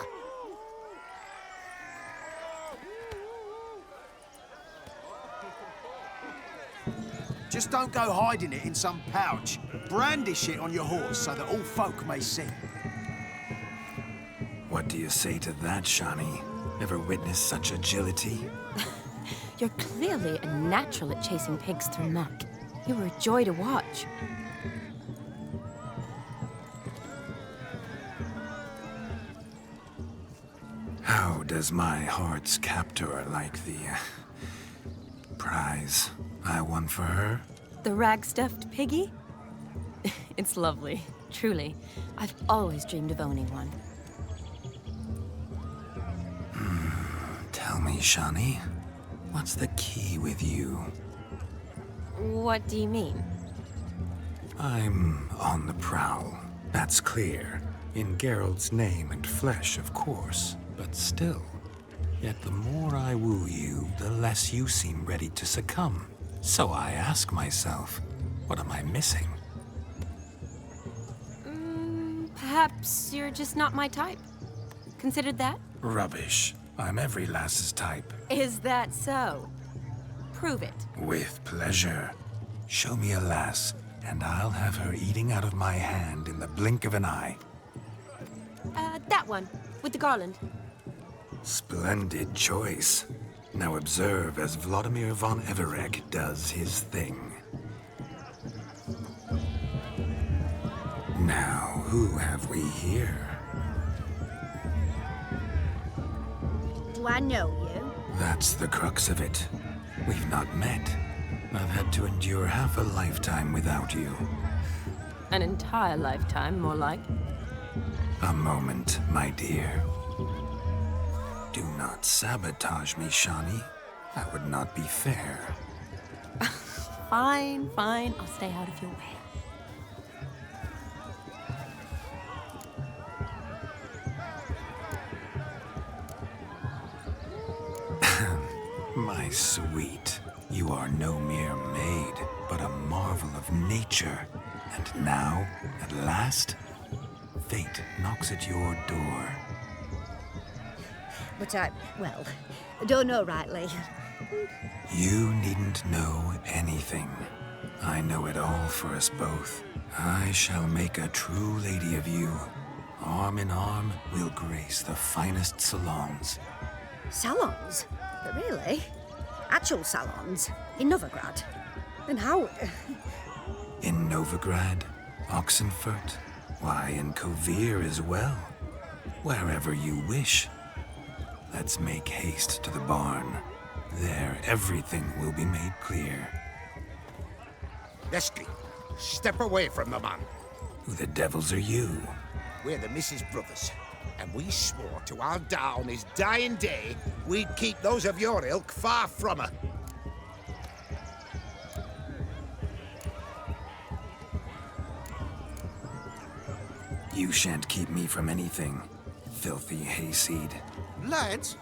Just don't go hiding it in some pouch. Brandish it on your horse so that all folk may see. What do you say to that, Shani? Ever witnessed such agility? You're clearly a natural at chasing pigs through muck. You were a joy to watch. How does my heart's captor like the prize I won for her? The rag-stuffed piggy? It's lovely, truly. I've always dreamed of owning one. Tell me, Shani, what's the key with you? What do you mean? I'm on the prowl, that's clear. In Geralt's name and flesh, of course, but still. Yet the more I woo you, the less you seem ready to succumb. So I ask myself, what am I missing? Perhaps you're just not my type. Considered that? Rubbish. I'm every lass's type. Is that so? Prove it. With pleasure. Show me a lass, and I'll have her eating out of my hand in the blink of an eye. That one, with the garland. Splendid choice. Now observe as Vladimir von Everek does his thing. Now, who have we here? Do I know you? That's the crux of it. We've not met. I've had to endure half a lifetime without you. An entire lifetime, more like. A moment, my dear. Do not sabotage me, Shani. That would not be fair. Fine, fine. I'll stay out of your way. My sweet, you are no mere maid, but a marvel of nature. And now, at last, fate knocks at your door. But I don't know rightly. You needn't know anything. I know it all for us both. I shall make a true lady of you. Arm in arm, we'll grace the finest salons. Salons? Really? Actual salons? In Novigrad? Then how? In Novigrad, Oxenfurt, why, in Kovir as well. Wherever you wish. Let's make haste to the barn. There, everything will be made clear. Leslie, step away from the man. Who the devils are you? We're the Mrs. Brothers, and we swore to our da on his dying day we'd keep those of your ilk far from her. You shan't keep me from anything, filthy hayseed. Lads,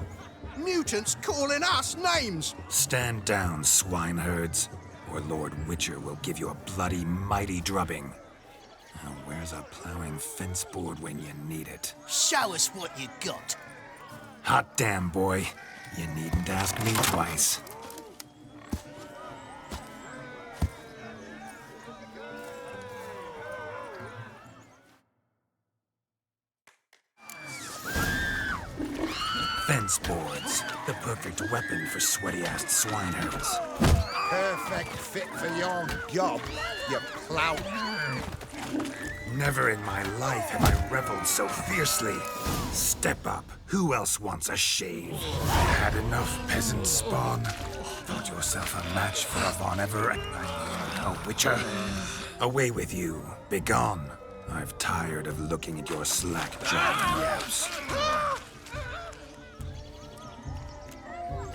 mutants calling us names! Stand down, swineherds, or Lord Witcher will give you a bloody mighty drubbing. Now, where's a plowing fence board when you need it? Show us what you got. Hot damn, boy. You needn't ask me twice. Fence boards, the perfect weapon for sweaty-assed swineherds. Perfect fit for your job, you plow. Never in my life have I reveled so fiercely. Step up. Who else wants a shave? Had enough, peasant spawn? Thought yourself a match for a Von Everett? A Witcher? Away with you. Begone. I've tired of looking at your slack-jawed yaps.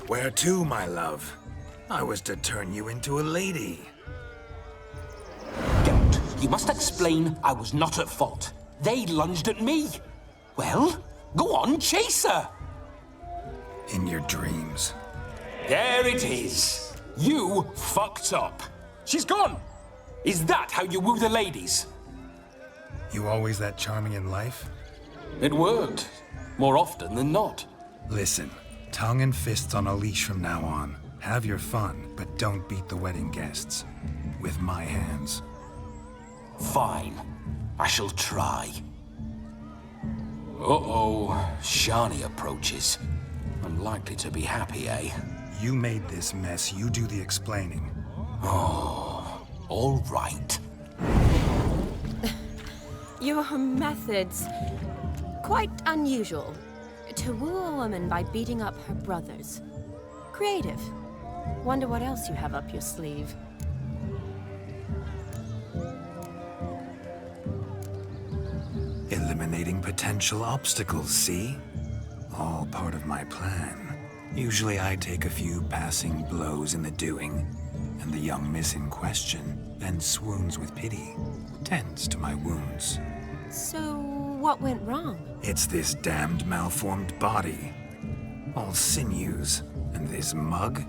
Where to, my love? I was to turn you into a lady. You must explain I was not at fault. They lunged at me. Well, go on, chase her. In your dreams. There it is. You fucked up. She's gone. Is that how you woo the ladies? You always that charming in life? It worked. More often than not. Listen, tongue and fists on a leash from now on. Have your fun, but don't beat the wedding guests. With my hands. Fine. I shall try. Uh-oh. Shani approaches. Unlikely to be happy, eh? You made this mess. You do the explaining. Oh, all right. Your methods... quite unusual. To woo a woman by beating up her brothers. Creative. Wonder what else you have up your sleeve. Eliminating potential obstacles, see? All part of my plan. Usually I take a few passing blows in the doing, and the young miss in question then swoons with pity, tends to my wounds. So, what went wrong? It's this damned malformed body. All sinews, and this mug?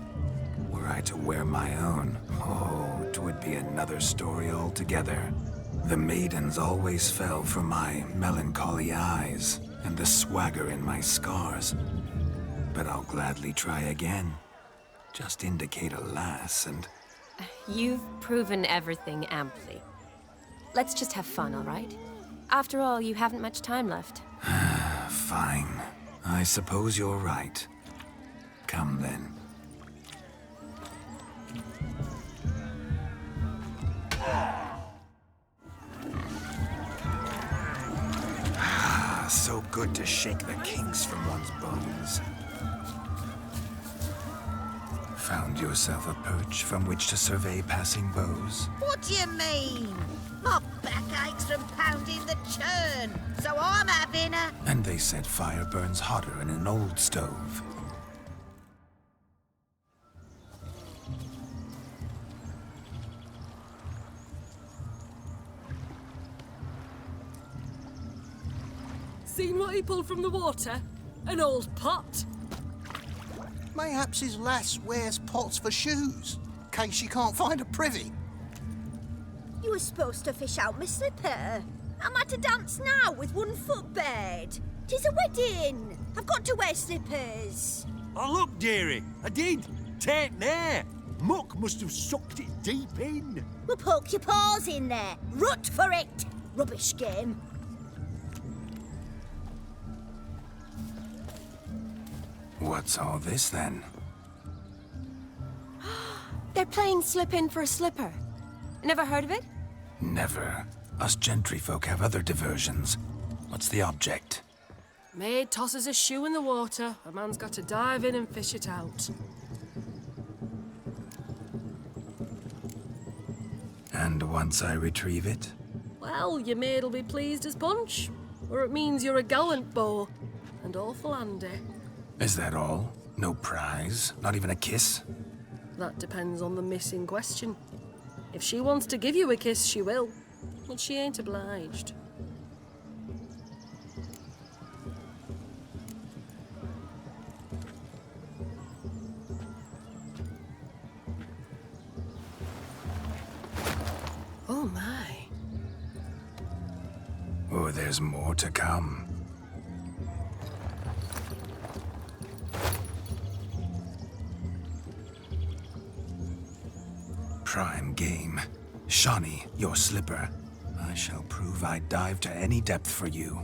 Were I to wear my own, oh, 'twould be another story altogether. The maidens always fell for my melancholy eyes and the swagger in my scars. But I'll gladly try again. Just indicate a lass and... You've proven everything amply. Let's just have fun, all right? After all, you haven't much time left. Fine. I suppose you're right. Come then. So good to shake the kinks from one's bones. Found yourself a perch from which to survey passing beaux? What do you mean? My back aches from pounding the churn, so I'm having a... And they said fire burns hotter in an old stove. Seen what he pulled from the water? An old pot. Mayhaps his lass wears pots for shoes, in case she can't find a privy. You were supposed to fish out my slipper. I'm at a dance now with one foot bared. 'Tis a wedding. I've got to wear slippers. Oh, look, dearie, I did. Tain't there. Muck must have sucked it deep in. Well, poke your paws in there. Rut for it. Rubbish game. What's all this, then? They're playing slip-in for a slipper. Never heard of it? Never. Us gentry folk have other diversions. What's the object? Maid tosses a shoe in the water. A man's got to dive in and fish it out. And once I retrieve it? Well, your maid'll be pleased as punch. Or it means you're a gallant beau. And awful handy. Is that all? No prize? Not even a kiss? That depends on the miss in question. If she wants to give you a kiss, she will. But she ain't obliged. Oh my. Oh, there's more to come. Prime game. Shani, your slipper. I shall prove I'd dive to any depth for you.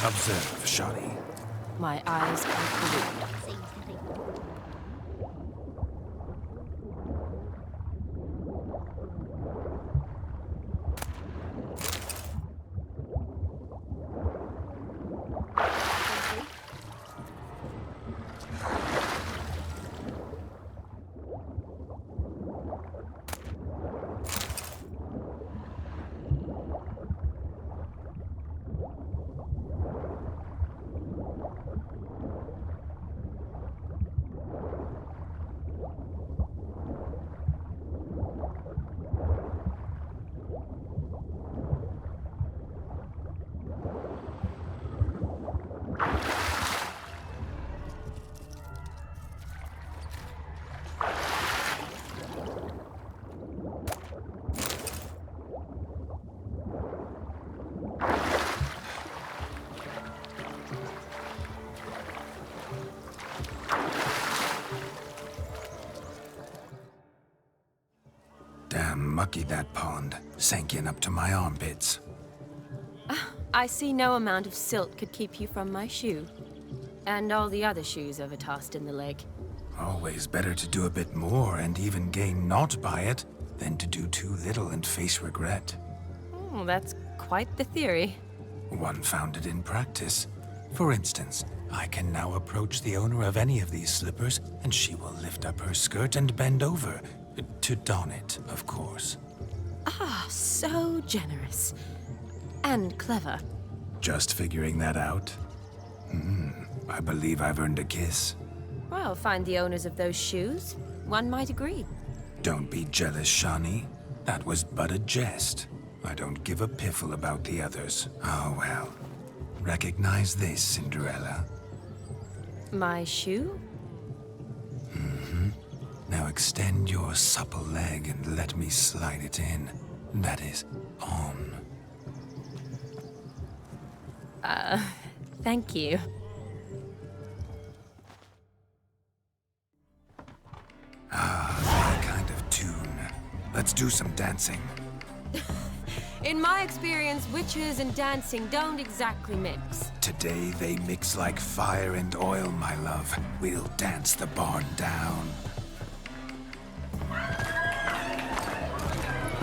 Observe, Shani. My eyes are blue. mucky, that pond. Sank in up to my armpits. I see no amount of silt could keep you from my shoe. And all the other shoes ever tossed in the lake. Always better to do a bit more and even gain naught by it than to do too little and face regret. Oh, that's quite the theory. One founded in practice. For instance, I can now approach the owner of any of these slippers, and she will lift up her skirt and bend over. To don it, of course. Ah, so generous. And clever. Just figuring that out? I believe I've earned a kiss. Well, find the owners of those shoes. One might agree. Don't be jealous, Shani. That was but a jest. I don't give a piffle about the others. Oh, well. Recognize this, Cinderella. My shoe? Now extend your supple leg and let me slide it in. That is, on. Thank you. That kind of tune. Let's do some dancing. In my experience, witches and dancing don't exactly mix. Today they mix like fire and oil, my love. We'll dance the barn down.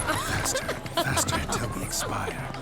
Faster, faster till we expire.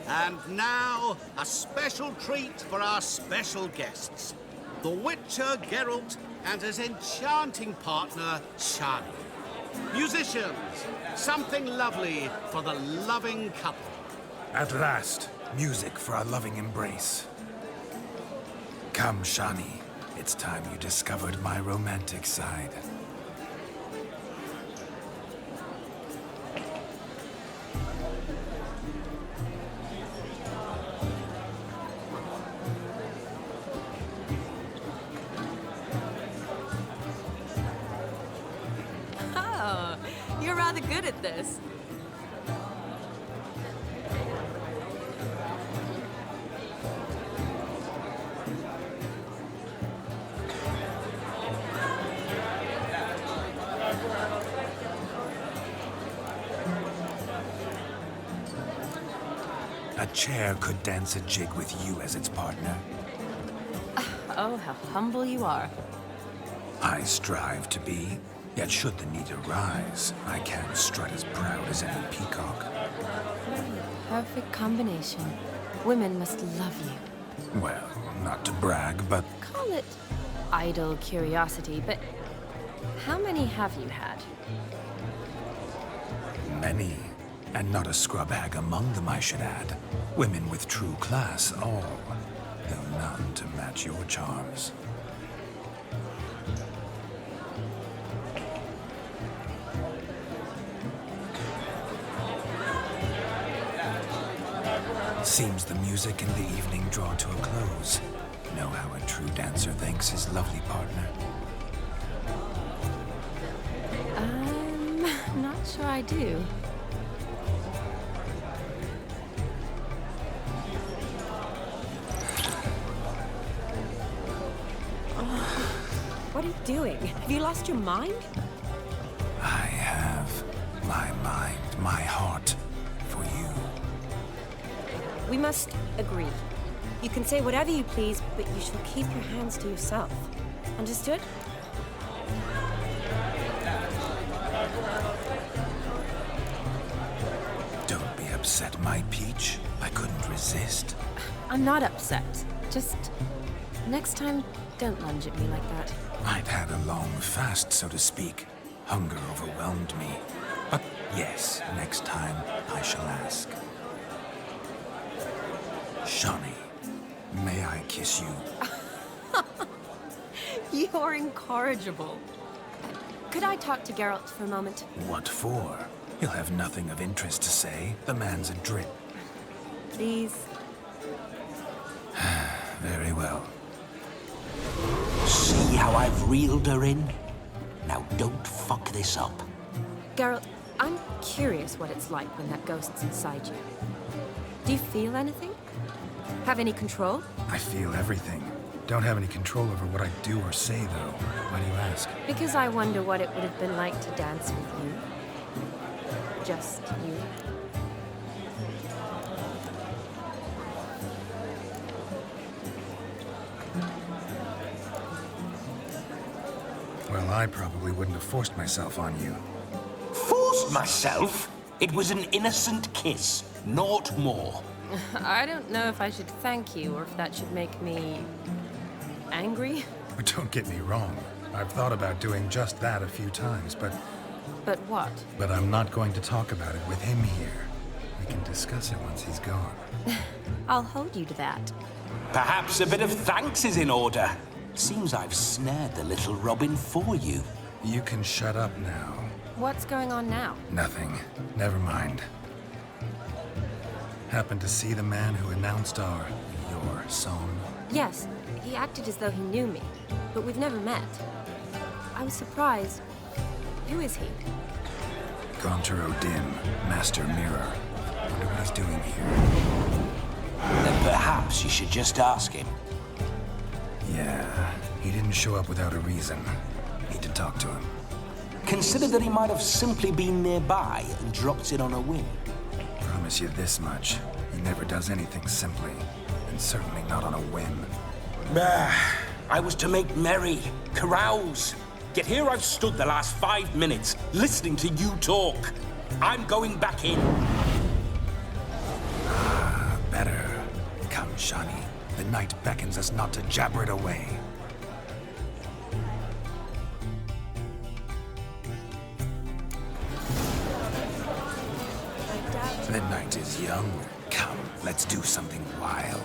And now, a special treat for our special guests. The Witcher Geralt and his enchanting partner, Shani. Musicians, something lovely for the loving couple. At last, music for our loving embrace. Come, Shani. It's time you discovered my romantic side. Oh, you're rather good at this. A chair could dance a jig with you as its partner. Oh, how humble you are. I strive to be, yet should the need arise, I can strut as proud as any peacock. Perfect combination. Women must love you. Well, not to brag, but Call it idle curiosity, but how many have you had? many. And not a scrub hag among them, I should add. Women with true class, all. Though none to match your charms. Seems the music and the evening draw to a close. Know how a true dancer thanks his lovely partner. I'm not sure I do. What are you doing? Have you lost your mind? I have my mind, my heart for you. We must agree. You can say whatever you please, but you shall keep your hands to yourself. Understood? Don't be upset, my peach. I couldn't resist. I'm not upset. Just next time, don't lunge at me like that. I'd had a long fast, so to speak. Hunger overwhelmed me. But yes, next time I shall ask. Shawnee, may I kiss you? You're incorrigible. Could I talk to Geralt for a moment? What for? He'll have nothing of interest to say. The man's a drip. Please. Very well. See how I've reeled her in? Now don't fuck this up. Geralt, I'm curious what it's like when that ghost's inside you. Do you feel anything? Have any control? I feel everything. Don't have any control over what I do or say, though. Why do you ask? Because I wonder what it would have been like to dance with you. Just you. Well, I probably wouldn't have forced myself on you. Forced myself? It was an innocent kiss, naught more. I don't know if I should thank you or if that should make me angry. But don't get me wrong. I've thought about doing just that a few times, but... But what? But I'm not going to talk about it with him here. We can discuss it once he's gone. I'll hold you to that. Perhaps a bit of thanks is in order. Seems I've snared the little Robin for you. You can shut up now. What's going on now? Nothing. Never mind. Happened to see the man who announced your song? Yes, he acted as though he knew me, but we've never met. I was surprised. Who is he? Gaunter O'Dim, Master Mirror. Wonder what he's doing here. Then perhaps you should just ask him. Yeah, he didn't show up without a reason. Need to talk to him. Consider that he might have simply been nearby and dropped in on a whim. Promise you this much. He never does anything simply, and certainly not on a whim. I was to make merry, carouse. Yet here I've stood the last 5 minutes, listening to you talk. I'm going back in. Better. Come, Shawnee. The night beckons us not to jabber it away. The night is young. Come, let's do something wild.